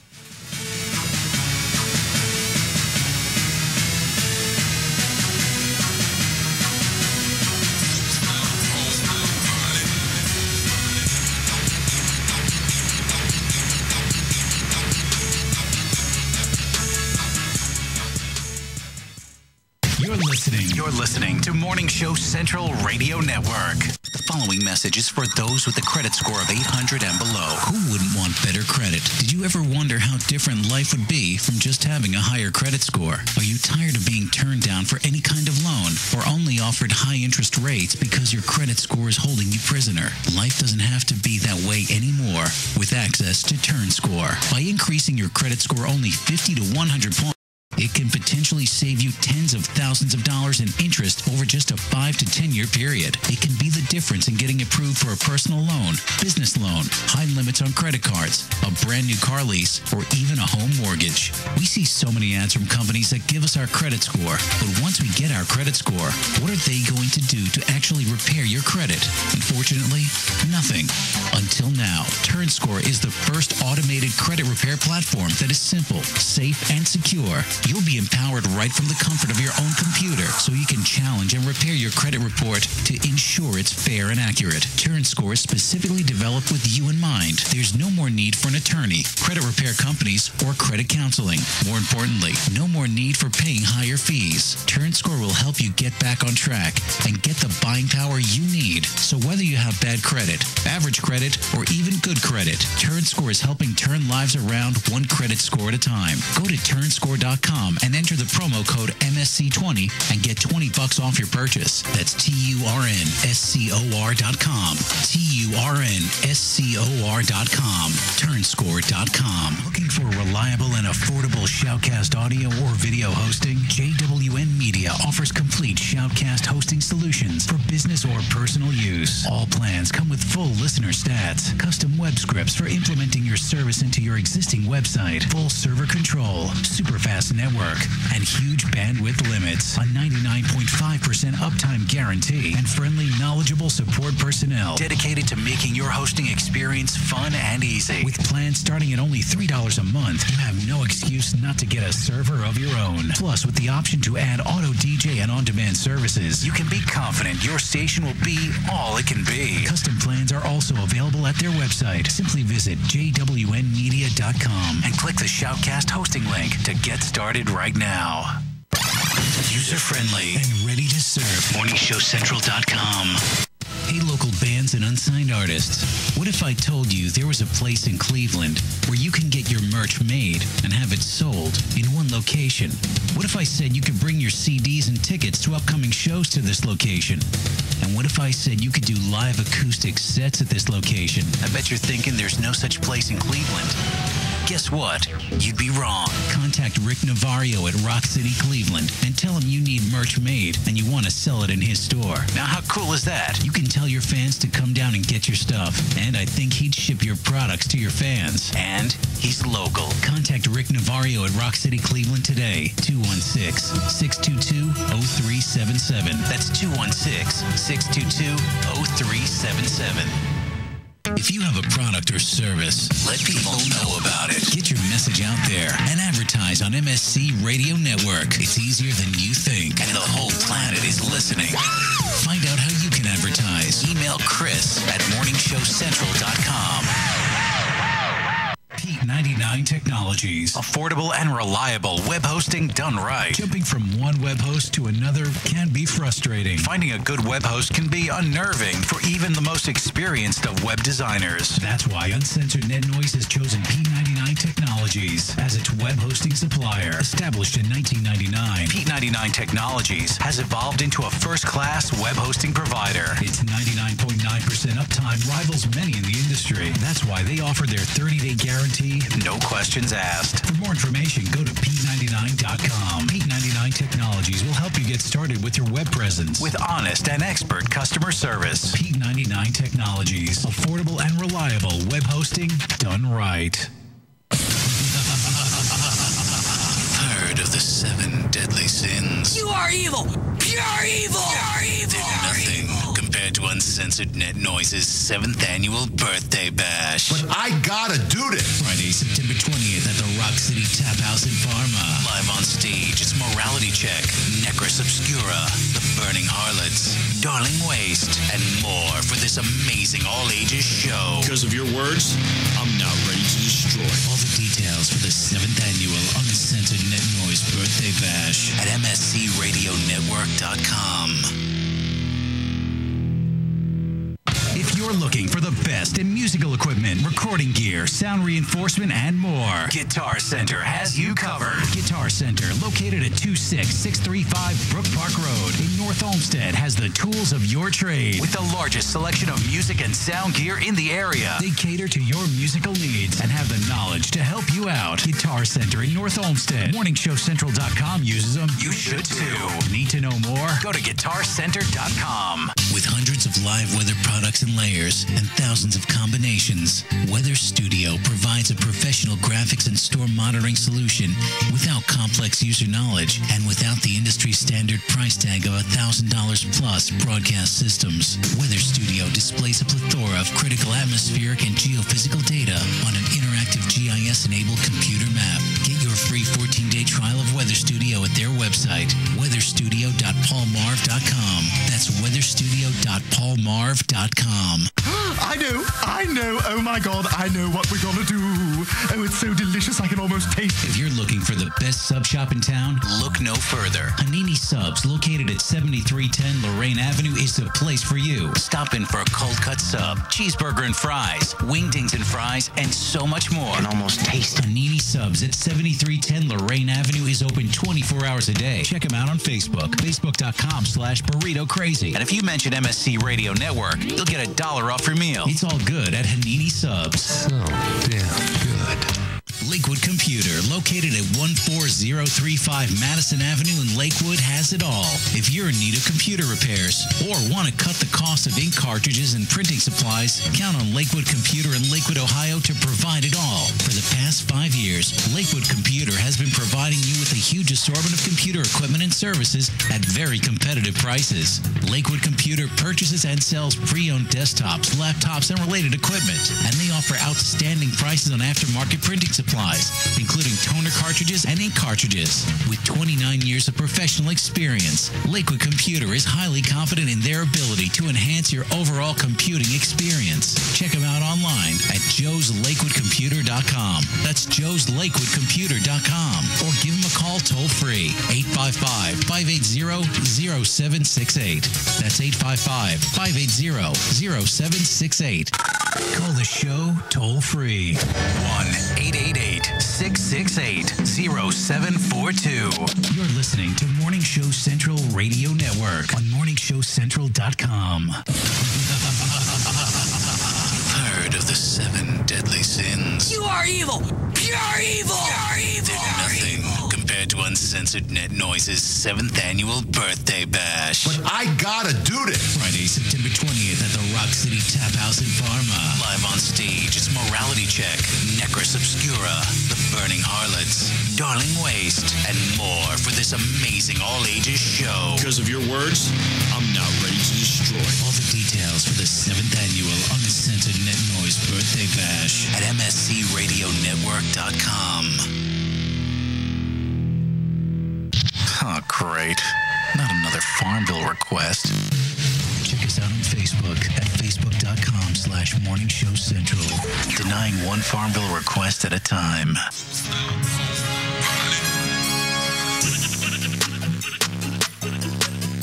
You're listening to Morning Show Central Radio Network. The following message is for those with a credit score of 800 and below. Who wouldn't want better credit? Did you ever wonder how different life would be from just having a higher credit score? Are you tired of being turned down for any kind of loan or only offered high interest rates because your credit score is holding you prisoner? Life doesn't have to be that way anymore with access to TurnScore. By increasing your credit score only 50 to 100 points, It can potentially save you tens of thousands of dollars in interest over just a 5 to 10-year period. It can be the difference in getting approved for a personal loan, business loan, high limits on credit cards, a brand new car lease, or even a home mortgage. We see so many ads from companies that give us our credit score. But once we get our credit score, what are they going to do to actually repair your credit? Unfortunately, nothing. Until now, TurnScore is the first automated credit repair platform that is simple, safe, and secure. You'll be empowered right from the comfort of your own computer, so you can challenge and repair your credit report to ensure it's fair and accurate. TurnScore is specifically developed with you in mind. There's no more need for an attorney, credit repair companies, or credit counseling. More importantly, no more need for paying higher fees. TurnScore will help you get back on track and get the buying power you need. So whether you have bad credit, average credit, or even good credit, TurnScore is helping turn lives around one credit score at a time. Go to turnscore.com and enter the promo code MSC20 and get $20 off your purchase. That's TURNSCOR.com. TURNSCOR.com. Turnscore.com. Looking for reliable and affordable Shoutcast audio or video hosting? JWN Media offers complete Shoutcast hosting solutions for business or personal use. All plans come with full listener stats, custom web scripts for implementing your service into your existing website, full server control, super fast network, and huge bandwidth limits, a 99.5% uptime guarantee, and friendly, knowledgeable support personnel dedicated to making your hosting experience fun and easy. With plans starting at only $3 a month, you have no excuse not to get a server of your own. Plus, with the option to add auto DJ and on-demand services, you can be confident your station will be all it can be. Custom plans are also available at their website. Simply visit jwnmedia.com and click the Shoutcast hosting link to get started right now. User-friendly and ready to serve. MorningShowCentral.com. Hey, local bands and unsigned artists. What if I told you there was a place in Cleveland where you can get your merch made and have it sold in one location? What if I said you could bring your CDs and tickets to upcoming shows to this location? And what if I said you could do live acoustic sets at this location? I bet you're thinking there's no such place in Cleveland. Guess what? You'd be wrong. Contact Rick Navario at Rock City, Cleveland, and tell him you need merch made and you want to sell it in his store. Now, how cool is that? You can tell your fans to come down and get your stuff, and I think he'd ship your products to your fans. And he's local. Contact Rick Navario at Rock City, Cleveland today. 216-622-0377. That's 216-622-0377. If you have a product or service, let people know about it. Get your message out there and advertise on MSC Radio Network. It's easier than you think, and the whole planet is listening. Find out how you can advertise. Email Chris at morningshowcentral.com. P99 Technologies. Affordable and reliable web hosting done right. Jumping from one web host to another can be frustrating. Finding a good web host can be unnerving for even the most experienced of web designers. That's why Uncensored Net Noise has chosen P99 Technologies as its web hosting supplier. Established in 1999, P99 Technologies has evolved into a first-class web hosting provider. Its 99.9% uptime rivals many in the industry. That's why they offer their 30-day guarantee, no questions asked. For more information, go to P99.com. P99 Technologies will help you get started with your web presence with honest and expert customer service. P99 Technologies. Affordable and reliable web hosting done right. Heard of the 7 deadly sins? You are evil! Pure evil! Pure evil! They're nothing compared to Uncensored Net Noise's 7th annual birthday bash. But I gotta do this. Friday, September 20th at the Rock City Tap House in Parma. Live on stage, it's Morality Check, Necros Obscura, The Burning Harlots, Darling Waste, and more for this amazing all-ages show. Because of your words, I'm now ready to destroy. All the details for the 7th annual Uncensored Net Noise birthday bash at MSCRadioNetwork.com. If you're looking for the the best in musical equipment, recording gear, sound reinforcement, and more. Guitar Center has you covered. Guitar Center, located at 26635 Brook Park Road in North Olmsted, has the tools of your trade with the largest selection of music and sound gear in the area. They cater to your musical needs and have the knowledge to help you out. Guitar Center in North Olmsted. MorningShowCentral.com uses them. You should too. Need to know more? Go to GuitarCenter.com. With hundreds of live weather products and layers and thousands of combinations, Weather Studio provides a professional graphics and store monitoring solution without complex user knowledge and without the industry standard price tag of $1,000 plus broadcast systems. Weather Studio displays a plethora of critical atmospheric and geophysical data on an interactive GIS-enabled computer map. Get your free 14-day trial of Weather Studio at their website, weatherstudio.paulmarv.com. That's weatherstudio.paulmarv.com. I know. Oh my God, I know what we're gonna do. Oh, it's so delicious, I can almost taste it. If you're looking for the best sub shop in town, look no further. Hanini Subs, located at 7310 Lorraine Avenue, is the place for you. Stop in for a cold cut sub, cheeseburger and fries, wingdings and fries, and so much more. I can almost taste it. Hanini Subs at 7310 Lorraine Avenue is open 24 hours a day. Check them out on Facebook, facebook.com/burrito crazy. And if you mention MSC Radio Network, you'll get $1 off your meal. It's all good at Hanini Subs. So damn good. Lakewood Computer, located at 14035 Madison Avenue in Lakewood, has it all. If you're in need of computer repairs or want to cut the cost of ink cartridges and printing supplies, count on Lakewood Computer in Lakewood, Ohio to provide it all. For the past 5 years, Lakewood Computer has been providing you with a huge assortment of computer equipment and services at very competitive prices. Lakewood Computer purchases and sells pre-owned desktops, laptops, and related equipment, and they offer outstanding prices on aftermarket printing supplies, including toner cartridges and ink cartridges. With 29 years of professional experience, Lakewood Computer is highly confident in their ability to enhance your overall computing experience. Check them out online at joeslakewoodcomputer.com. That's joeslakewoodcomputer.com. Or give them a call toll-free, 855-580-0768. That's 855-580-0768. Call the show toll-free, 1-888-668-0742. You're listening to Morning Show Central Radio Network on MorningShowCentral.com. Heard of the 7 deadly sins? You are evil! Pure evil! Pure evil! They're nothing compared to Uncensored Net Noise's 7th annual birthday bash. But I gotta do this. Friday, September 20th at the Rock City Tap House in Parma. Live on stage, it's Morality Check, Necros Obscura, The Burning Harlots, Darling Waste, and more for this amazing all-ages show. Because of your words, I'm now ready to destroy. All the details for the 7th annual Uncensored Net Noise birthday bash at mscradionetwork.com. Oh, great. Not another Farmville request. Check us out on Facebook at facebook.com/Morning Show Central. Denying one Farmville request at a time.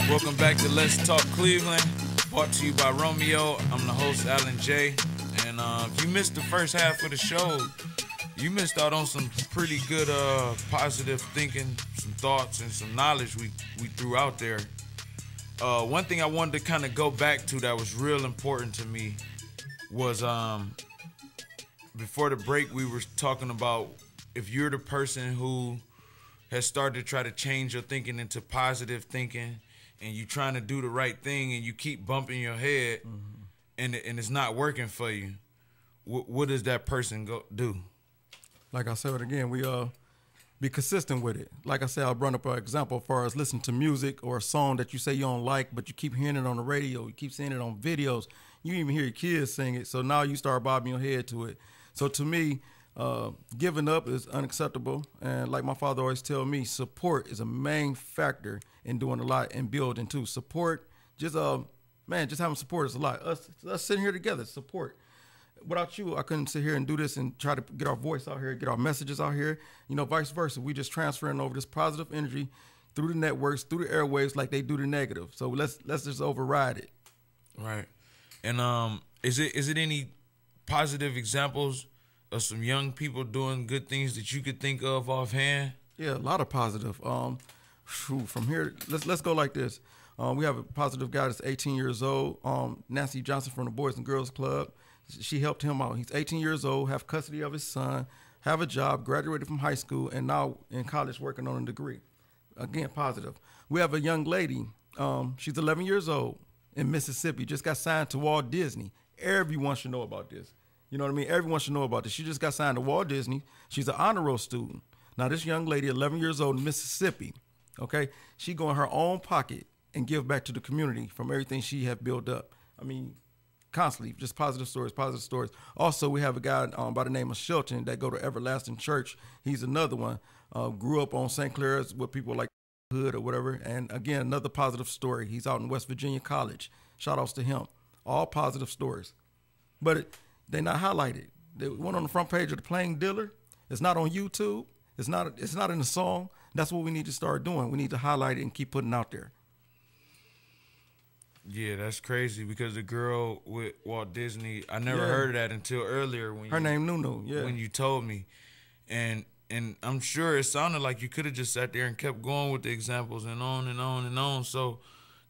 Welcome back to Let's Talk Cleveland, brought to you by Romeo. I'm the host, Alan J. And if you missed the first half of the show, you missed out on some pretty good positive thinking, some thoughts, and some knowledge we threw out there. One thing I wanted to kind of go back to that was real important to me was before the break we were talking about if you're the person who has started to try to change your thinking into positive thinking and you're trying to do the right thing and you keep bumping your head and it's not working for you, what does that person do? Like I said again, we be consistent with it. Like I said, I'll run up an example as far as listening to music or a song that you say you don't like, but you keep hearing it on the radio, you keep seeing it on videos, you even hear your kids sing it, so now you start bobbing your head to it. So to me, giving up is unacceptable, and like my father always tell me, support is a main factor in doing a lot and building too. Support, just having support is a lot. Us sitting here together, support. Without you, I couldn't sit here and do this and try to get our voice out here, get our messages out here, vice versa. We just transferring over this positive energy through the networks, through the airwaves like they do the negative. So let's just override it. Right. And is it any positive examples of some young people doing good things that you could think of offhand? Yeah, a lot of positive. From here, let's go like this. We have a positive guy that's 18 years old, Nancy Johnson from the Boys and Girls Club. She helped him out. He's 18 years old, have custody of his son, have a job, graduated from high school, and now in college working on a degree. Again, positive. We have a young lady. She's 11 years old in Mississippi, just got signed to Walt Disney. Everyone should know about this. You know what I mean? Everyone should know about this. She just got signed to Walt Disney. She's an honor roll student. Now, this young lady, 11 years old in Mississippi, okay, she go in her own pocket and give back to the community from everything she have built up. I mean, constantly, just positive stories, positive stories. Also, we have a guy by the name of Shelton that go to Everlasting Church. He's another one. Grew up on St. Clair's with people like Hood or whatever. And again, another positive story. He's out in West Virginia College. Shout outs to him. All positive stories. But they're not highlighted. They went on the front page of the Plain Dealer. It's not on YouTube. It's not in the song. That's what we need to start doing. We need to highlight it and keep putting it out there. Yeah, that's crazy because the girl with Walt Disney, I never heard of that until earlier when her name Nunu, when you told me. And I'm sure it sounded like you could have just sat there and kept going with the examples and on and on and on. So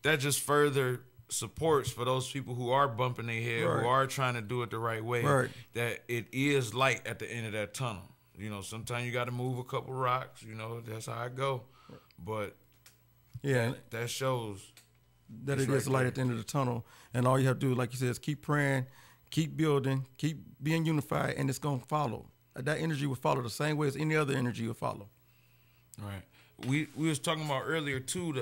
that just further supports for those people who are bumping their head, who are trying to do it the right way, that it is light at the end of that tunnel. You know, sometimes you got to move a couple rocks. You know, that's how I go. But that shows that it is light at the end of the tunnel. And all you have to do, like you said, is keep praying, keep building, keep being unified, and it's going to follow. That energy will follow the same way as any other energy will follow. Right. We was talking about earlier, too,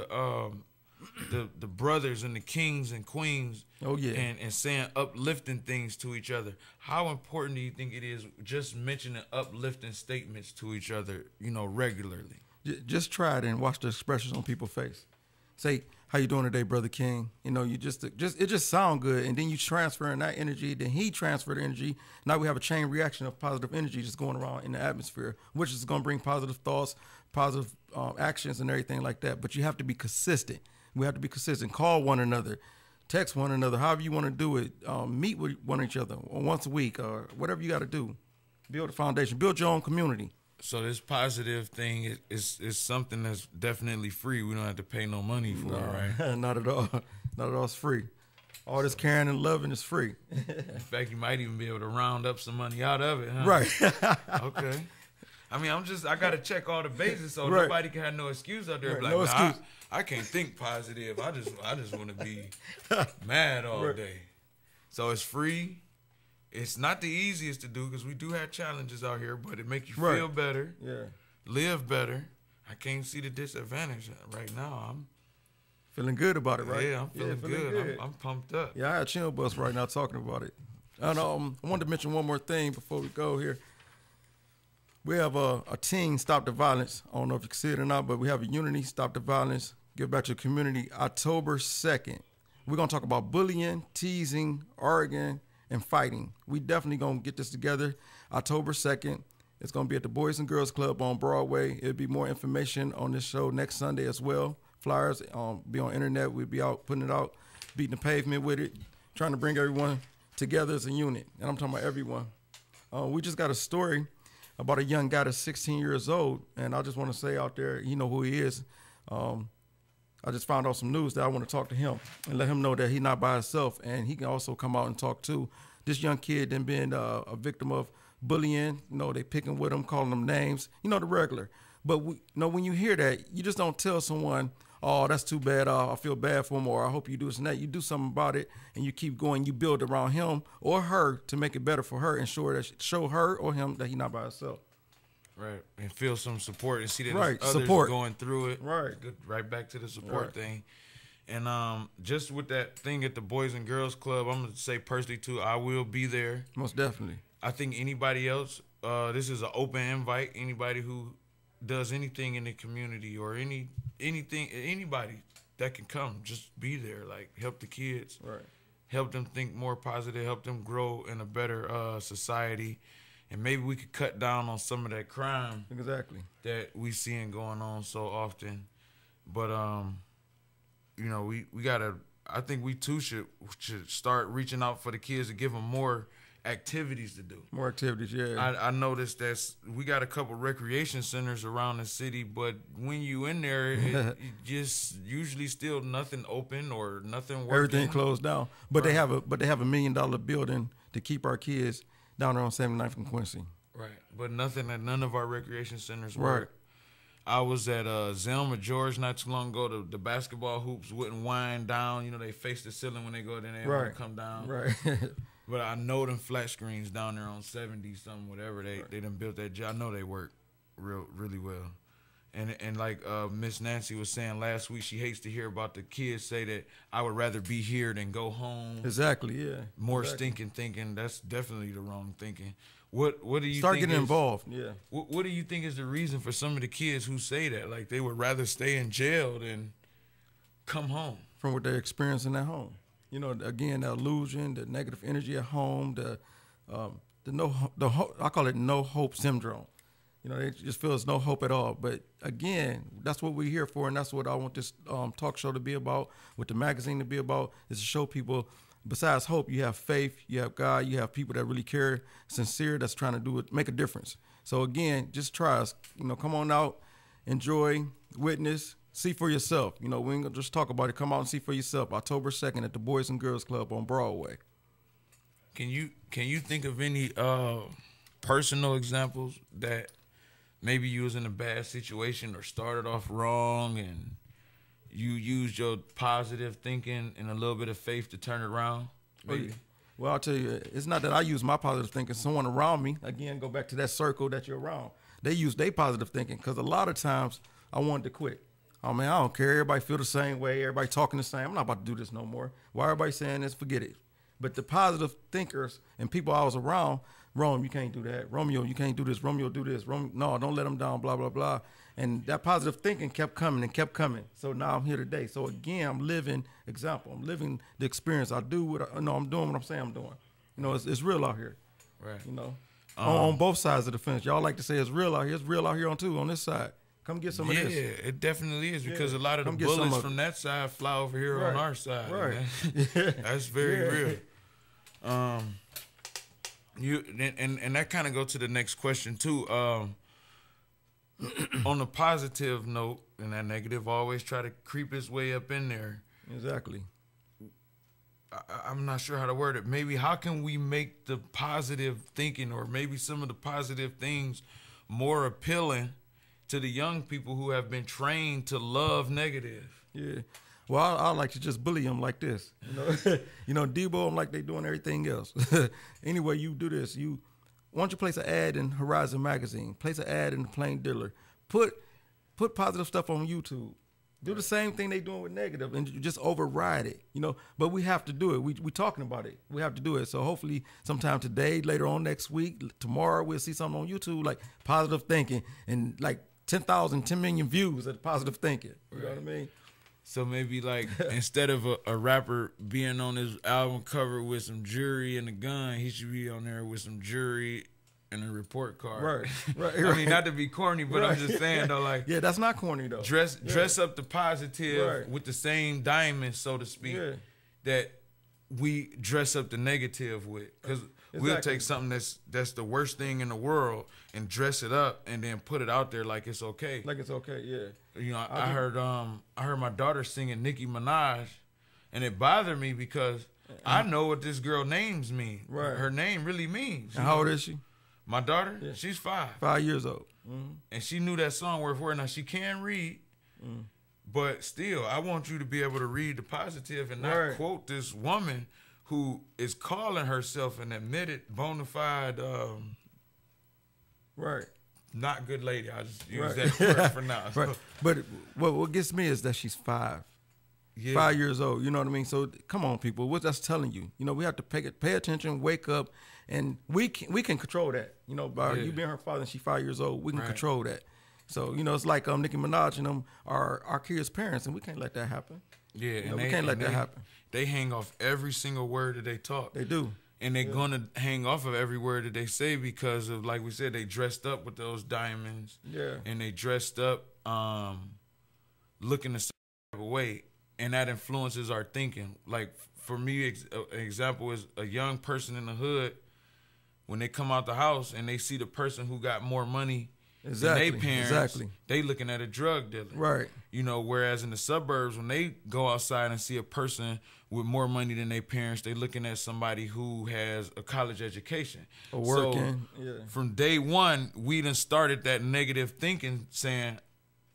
the brothers and the kings and queens. Oh, yeah. And saying uplifting things to each other. How important do you think it is just mentioning uplifting statements to each other, you know, regularly? Just try it and watch the expressions on people's face. Say, how you doing today, Brother King? You know, it just sound good, and then you transfer in that energy, then he transferred the energy. Now we have a chain reaction of positive energy just going around in the atmosphere, which is going to bring positive thoughts, positive actions, and everything like that. But you have to be consistent. We have to be consistent. Call one another, text one another, however you want to do it. Meet with one each other once a week or whatever you got to do. Build a foundation. Build your own community. So this positive thing is something that's definitely free. We don't have to pay no money for it, right? Not at all. Not at all. It's free. All this caring and loving is free. In fact, you might even be able to round up some money out of it, huh? Right. Okay. I mean, I got to check all the bases so nobody can have no excuse out there. Like, no excuse. I can't think positive. I just want to be mad all day. So it's free. It's not the easiest to do because we do have challenges out here, but it makes you feel better, live better. I can't see the disadvantage right now. I'm feeling good about it, right? Yeah, I'm feeling good. I'm pumped up. Yeah, I had a chill bus right now talking about it. And I wanted to mention one more thing before we go here. We have a team, Stop the Violence. I don't know if you can see it or not, but we have a unity, Stop the Violence, Give Back to the Community, October 2nd. We're going to talk about bullying, teasing, arguing, and fighting. We definitely going to get this together October 2nd. It's going to be at the Boys and Girls Club on Broadway. It'll be more information on this show next Sunday as well. Flyers be on internet. We'll be out putting it out, beating the pavement with it, trying to bring everyone together as a unit. And I'm talking about everyone. We just got a story about a young guy that's 16 years old. And I just want to say out there, you know who he is. I just found out some news that I want to talk to him and let him know that he's not by himself, and he can also come out and talk too. This young kid then been a victim of bullying. You know, they picking with him, calling them names. You know, the regular. But when you hear that, you just don't tell someone, "Oh, that's too bad. I feel bad for him," or "I hope you do this and that." You do something about it, and you keep going. You build around him or her to make it better for her, and show her or him that he's not by himself. Right, and feel some support and see that others support. Going through it. Right, good. Right back to the support thing. And just with that thing at the Boys and Girls Club, I'm gonna say personally too, I will be there. Most definitely. I think anybody else, this is an open invite. Anybody who does anything in the community or anybody that can come, just be there. Like, help the kids. Right. Help them think more positive. Help them grow in a better society. And maybe we could cut down on some of that crime that we seeing going on so often. But, you know, we got to I think we too should start reaching out for the kids to give them more activities to do. More activities, yeah. I noticed that we got a couple recreation centers around the city, but when you in there, it just usually still nothing open or nothing working. Everything closed down. But they have a $1 million building to keep our kids down there on 79th and Quincy. Right, but nothing at none of our recreation centers work. I was at Zelma George not too long ago. The basketball hoops wouldn't wind down. You know, they face the ceiling when they go there, they want to come down. Right. But I know them flat screens down there on 70 something, whatever they done built that. I know they work really well. And like Miss Nancy was saying last week, she hates to hear about the kids say that I would rather be here than go home. Exactly, yeah. More stinking thinking. That's definitely the wrong thinking. What do you start think getting involved? Yeah. What do you think is the reason for some of the kids who say that? Like they would rather stay in jail than come home from what they're experiencing at home. You know, again, the illusion, the negative energy at home, I call it no hope syndrome. You know, they just feel there's no hope at all. But again, that's what we're here for, and that's what I want this talk show to be about, what the magazine to be about, is to show people, besides hope, you have faith, you have God, you have people that really care, sincere, that's trying to do it, make a difference. So again, just try us. You know, come on out, enjoy, witness, see for yourself. You know, we ain't gonna just talk about it. Come out and see for yourself. October 2nd at the Boys and Girls Club on Broadway. Can you think of any personal examples that maybe you was in a bad situation or started off wrong and you used your positive thinking and a little bit of faith to turn it around? Maybe. Well, I'll tell you, it's not that I use my positive thinking. Someone around me, again, go back to that circle that you're around. They use their positive thinking, because a lot of times I wanted to quit. Oh, man, I don't care. Everybody feel the same way. Everybody talking the same. I'm not about to do this no more. Why everybody saying this? Forget it. But the positive thinkers and people I was around, Rome, you can't do that. Romeo, you can't do this. Romeo, do this. No, don't let them down, blah, blah, blah. And that positive thinking kept coming and kept coming. So now I'm here today. So again, I'm living example. I'm living the experience. I'm doing what I'm saying I'm doing. You know, it's real out here. Right. You know, on both sides of the fence. Y'all like to say it's real out here. It's real out here on this side. Come get some of this. Yeah, it definitely is, because a lot of the bullets from that side fly over here on our side. Right. That's very real. And that kind of go to the next question too. On a positive note, and that negative always try to creep its way up in there. Exactly. I'm not sure how to word it. Maybe how can we make the positive thinking, or maybe some of the positive things, more appealing to the young people who have been trained to love negative? Yeah. Well, I like to just bully them like this. You know, debo them like they doing everything else. Anyway, you do this. Why don't you place an ad in Horizon Magazine? Place an ad in the Plain Dealer. Put positive stuff on YouTube. Do the same thing they doing with negative, and you just override it. You know, but we have to do it. We talking about it. We have to do it. So hopefully, sometime today, later on next week, tomorrow, we'll see something on YouTube like positive thinking, and like 10 million views of positive thinking. You know what I mean? So maybe like instead of a rapper being on his album cover with some jewelry and a gun, he should be on there with some jewelry and a report card. Right. I mean, not to be corny, but I'm just saying though, like, yeah, that's not corny though. Dress up the positive with the same diamonds, so to speak, that we dress up the negative with, because we'll take something that's the worst thing in the world and dress it up and then put it out there like it's okay. Like it's okay, yeah. You know, I heard my daughter singing Nicki Minaj, and it bothered me because I know what this girl names mean. Right. Her name really means. And how old is she? My daughter? Yeah. She's 5. 5 years old. Mm-hmm. And she knew that song word for word. Now, she can read, but still, I want you to be able to read the positive and not quote this woman who is calling herself an admitted bona fide not good lady. I just use that word for now. Right. But what gets me is that she's 5. Yeah. 5 years old. You know what I mean? So come on, people. What that's telling you? You know, we have to pay attention, wake up, and we can control that. You know, by you being her father and she's 5 years old, we can control that. So you know, it's like Nicki Minaj and them are our kids' parents, and we can't let that happen. Yeah, you know, we can't let that happen. They hang off every single word that they talk. They do. And they're going to hang off of every word that they say because of, like we said, they dressed up with those diamonds. Yeah. And they dressed up looking a certain way. and that influences our thinking. Like for me, an example is a young person in the hood. When they come out the house and they see the person who got more money than their parents, they looking at a drug dealer. Right. You know, whereas in the suburbs, when they go outside and see a person with more money than their parents, they looking at somebody who has a college education. Or working. So from day one, we done started that negative thinking saying,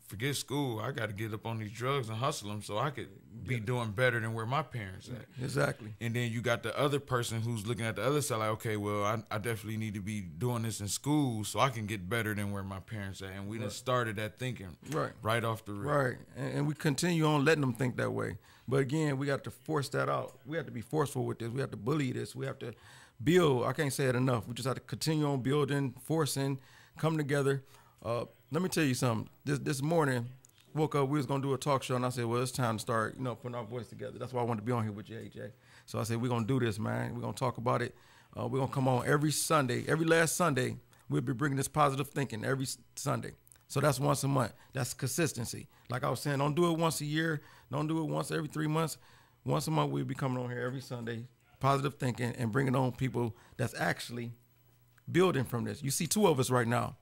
forget school, I got to get up on these drugs and hustle them so I could be doing better than where my parents at. Exactly. And then you got the other person who's looking at the other side like, okay, well, I definitely need to be doing this in school so I can get better than where my parents at. And we done started that thinking right off the rip. Right. And we continue on letting them think that way. But again, we got to force that out. We have to be forceful with this. We have to bully this. We have to build. I can't say it enough. We just have to continue on building, forcing, come together. Let me tell you something. This morning, woke up, we was going to do a talk show, and I said, well, it's time to start, putting our voice together. That's why I wanted to be on here with you, AJ. So I said, we're going to do this, man. We're going to talk about it. We're going to come on every Sunday. Every last Sunday, we'll be bringing this positive thinking every Sunday. So that's once a month. That's consistency. Like I was saying, don't do it once a year. Don't do it once every 3 months. Once a month, we'll be coming on here every Sunday, positive thinking, and bringing on people that's actually building from this. You see 2 of us right now.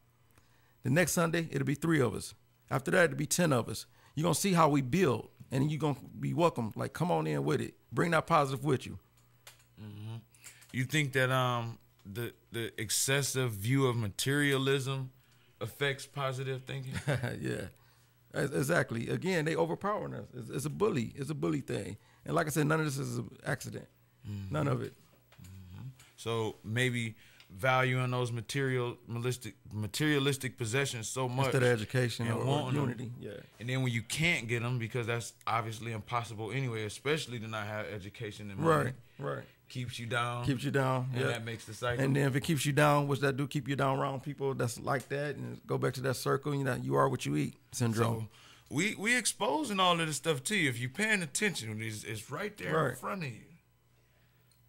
The next Sunday, it'll be 3 of us. After that, it'll be 10 of us. You're going to see how we build, and you're going to be welcome. Like, come on in with it. Bring that positive with you. Mm-hmm. You think that the excessive view of materialism affects positive thinking? Yeah, exactly. Again, they overpowering us. It's a bully. It's a bully thing. And like I said, none of this is an accident. Mm-hmm. None of it. Mm-hmm. So maybe valuing those materialistic possessions so much instead of education and or unity. Yeah. And then when you can't get them, because that's obviously impossible anyway, especially to not have education and money. Right. Keeps you down. And that makes the cycle. And then if it keeps you down, what's that do? Keep you down around people that's like that, and go back to that circle. You are what you eat syndrome. So we exposing all of this stuff to you. If you're paying attention, it's right there in front of you.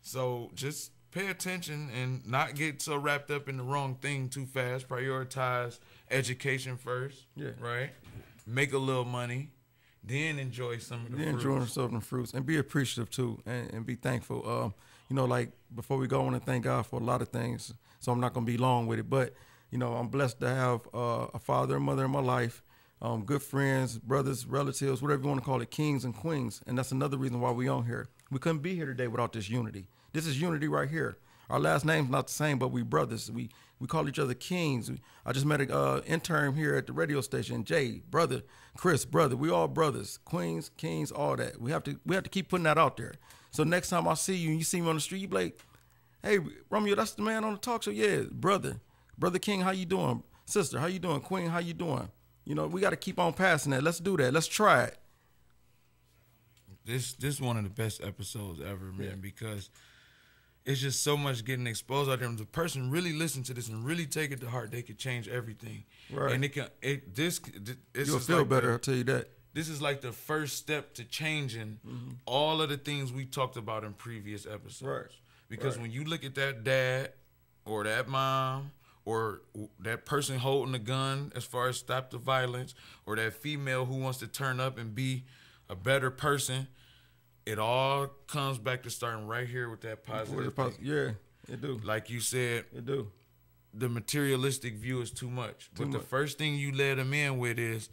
So just pay attention and not get so wrapped up in the wrong thing too fast. Prioritize education first. Yeah. Right? Make a little money. Then enjoy some of the fruits. Enjoy some of the fruits. And be appreciative too. And be thankful. Like before we go, I want to thank God for a lot of things. So I'm not going to be long with it. But, I'm blessed to have a father and mother in my life. Good friends, brothers, relatives, whatever you want to call it, kings and queens. And that's another reason why we're on here. We couldn't be here today without this unity. This is unity right here. Our last name's not the same, but we brothers. We call each other kings. I just met an intern here at the radio station, Jay, brother, Chris, brother. We all brothers, queens, kings, all that. We have to keep putting that out there. So next time I see you and you see me on the street, you be like, hey, Romeo, that's the man on the talk show. Yeah, brother King, how you doing? Sister, how you doing? Queen, how you doing? We got to keep on passing that. Let's do that. Let's try it. This is one of the best episodes ever, man, because it's just so much getting exposed out there. If the person really listen to this and really take it to heart, they could change everything. Right. And you'll feel better, I'll tell you that. This is like the first step to changing all of the things we talked about in previous episodes. Right. Because when you look at that dad or that mom or that person holding the gun as far as stop the violence, or that female who wants to turn up and be a better person, it all comes back to starting right here with that positive thing. Yeah, it do. Like you said, it do. The materialistic view is too much. The first thing you let them in with is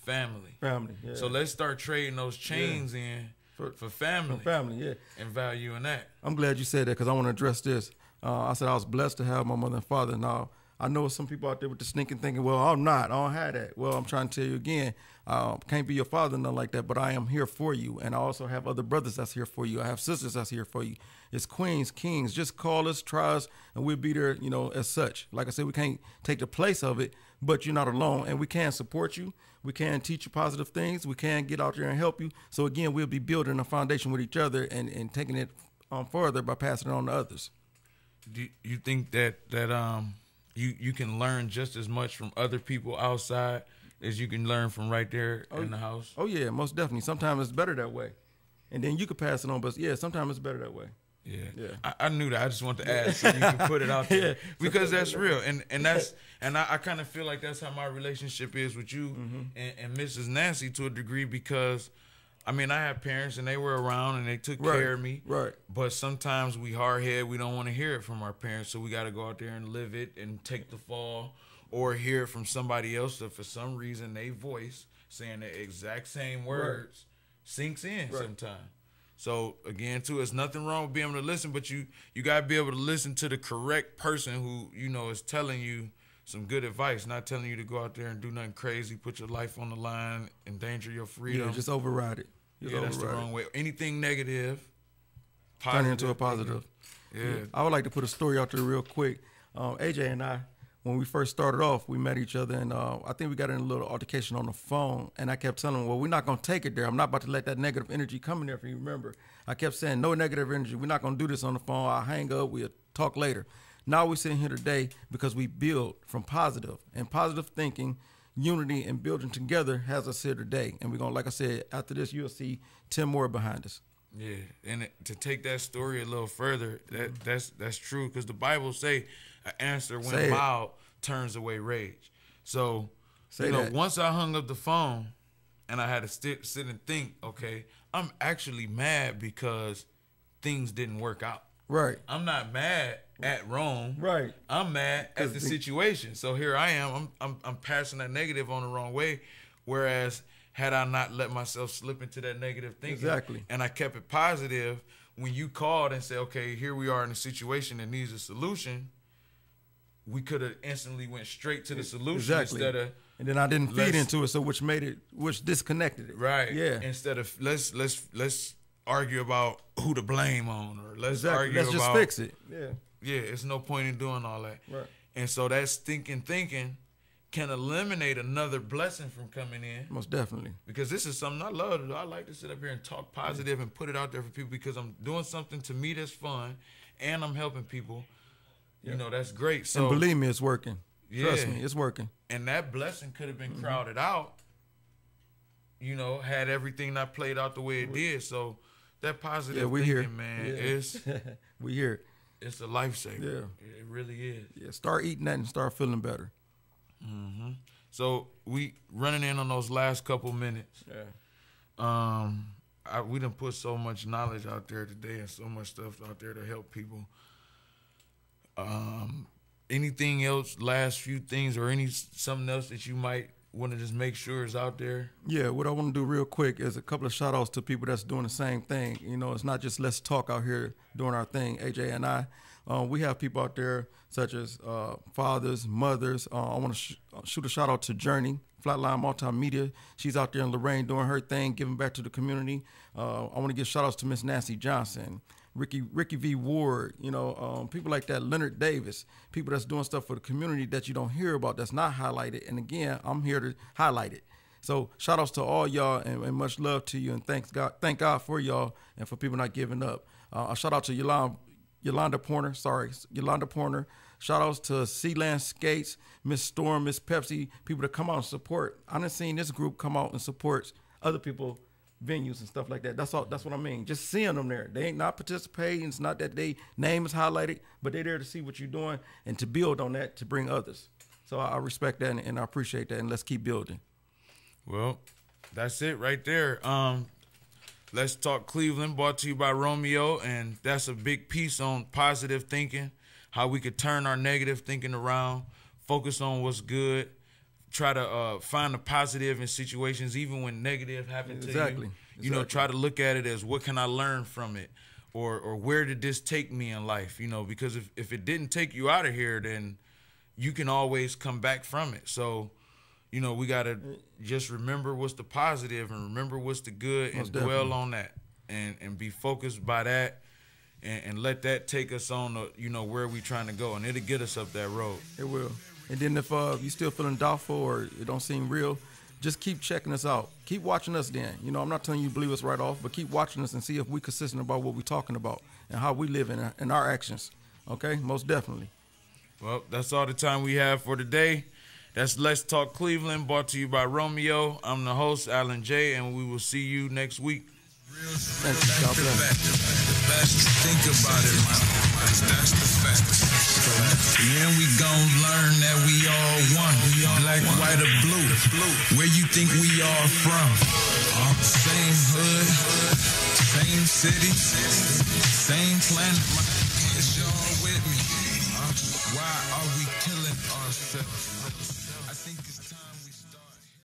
family. Family, yeah. So let's start trading those chains in for family. For family, yeah. And valuing that. I'm glad you said that because I want to address this. I said I was blessed to have my mother and father. Now, I know some people out there with the sneaking thinking, well, I'm not. I don't have that. Well, I'm trying to tell you again, can't be your father, nothing like that, but I am here for you. And I also have other brothers that's here for you. I have sisters that's here for you. It's queens, kings. Just call us, try us, and we'll be there, as such. Like I said, we can't take the place of it, but you're not alone. And we can support you. We can teach you positive things. We can get out there and help you. So, again, we'll be building a foundation with each other and taking it further by passing it on to others. Do you think that you can learn just as much from other people outside as you can learn from right there in the house? Oh, yeah, most definitely. Sometimes it's better that way. And then you can pass it on, but, yeah, sometimes it's better that way. Yeah. I knew that. I just wanted to ask so you can put it out there. Because that's real. And I kind of feel like that's how my relationship is with you and Mrs. Nancy to a degree, because I mean, I had parents and they were around and they took care of me. Right. But sometimes we hard-headed. We don't want to hear it from our parents, so we got to go out there and live it and take the fall, or hear it from somebody else that for some reason they voice saying the exact same words sinks in sometimes. So again, too, it's nothing wrong with being able to listen, but you got to be able to listen to the correct person who, you know, is telling you some good advice, not telling you to go out there and do nothing crazy, put your life on the line, endanger your freedom. Yeah, just override it. That's the wrong way. Anything negative, turn it into a positive. Yeah. I would like to put a story out there real quick. AJ and I, when we first started off, we met each other, and I think we got in a little altercation on the phone, and I kept telling him, well, we're not going to take it there. I'm not about to let that negative energy come in there, if you remember. I kept saying, no negative energy. We're not going to do this on the phone. I'll hang up. We'll talk later. Now we're sitting here today because we build from positive, and positive thinking, unity, and building together has us here today. And we're going to, like I said, after this, you'll see 10 more behind us. Yeah, and to take that story a little further, that's true, because the Bible say an answer when mild turns away rage. So, once I hung up the phone and I had to sit and think, okay, I'm actually mad because things didn't work out. Right. I'm not mad at Rome. Right. I'm mad at the situation. So here I am. I'm passing that negative on the wrong way, whereas had I not let myself slip into that negative thinking, and I kept it positive, when you called and said, okay, here we are in a situation that needs a solution, we could have instantly went straight to the solution instead of, and then I didn't feed into it, so which disconnected it. Right. Yeah. Instead of let's argue about who to blame on, or let's argue let's just about, fix it. Yeah. Yeah, it's no point in doing all that. Right. And so that thinking can eliminate another blessing from coming in. Most definitely. Because this is something I love to do. I like to sit up here and talk positive and put it out there for people, because I'm doing something to me that's fun and I'm helping people. You know, that's great. So, and believe me, it's working. Trust me, it's working. And that blessing could have been crowded out, you know, had everything not played out the way it did. So that positive thinking, here. Man, it's we here. It's a lifesaver. Yeah. It really is. Yeah, start eating that and start feeling better. Mm-hmm. So we running in on those last couple minutes. Yeah. We done put so much knowledge out there today and so much stuff out there to help people. Anything else, last few things, or something else that you might want to just make sure is out there? Yeah, what I want to do real quick is a couple of shout outs to people that's doing the same thing. You know, it's not just let's talk out here doing our thing, AJ and I. We have people out there such as fathers, mothers. I want to shoot a shout out to Journey, Flatline Multimedia. She's out there in Lorraine doing her thing, giving back to the community. I want to give shout outs to Miss Nancy Johnson, Ricky V. Ward, you know, people like that, Leonard Davis, people that's doing stuff for the community that you don't hear about, that's not highlighted. And again, I'm here to highlight it. So shout outs to all y'all, and much love to you, and thank God for y'all and for people not giving up. A shout out to Yolanda Porter. Shout outs to Sealand Skates, Miss Storm, Miss Pepsi, people that come out and support. I done seen this group come out and support other people, venues and stuff like that. That's all. That's what I mean. Just seeing them there. They ain't not participating. It's not that they name is highlighted, but they're there to see what you're doing and to build on that, to bring others. So I respect that and I appreciate that, and let's keep building. Well, that's it right there. Let's Talk Cleveland, brought to you by Romeo, and that's a big piece on positive thinking, how we could turn our negative thinking around, focus on what's good, try to find the positive in situations, even when negative happens to you. You know, try to look at it as, what can I learn from it, or where did this take me in life? You know, because if it didn't take you out of here, then you can always come back from it. So, you know, we got to just remember what's the positive and remember what's the good, and dwell on that, and be focused by that, and let that take us on the, you know, where we trying to go, and it'll get us up that road. It will. And then if you still feeling doubtful or it don't seem real, just keep checking us out. Keep watching us then. You know, I'm not telling you to believe us right off, but keep watching us and see if we're consistent about what we're talking about and how we live in our actions. Okay? Most definitely. Well, that's all the time we have for today. That's Let's Talk Cleveland, brought to you by Romeo. I'm the host, Alan J., and we will see you next week. Thank you. God bless. Think about it, man. That's the fact. When we gon' learn that we all one, black, white, or blue. Where you think we all from? Same hood, same city, same planet. Is y'all with me? Why are we killing ourselves?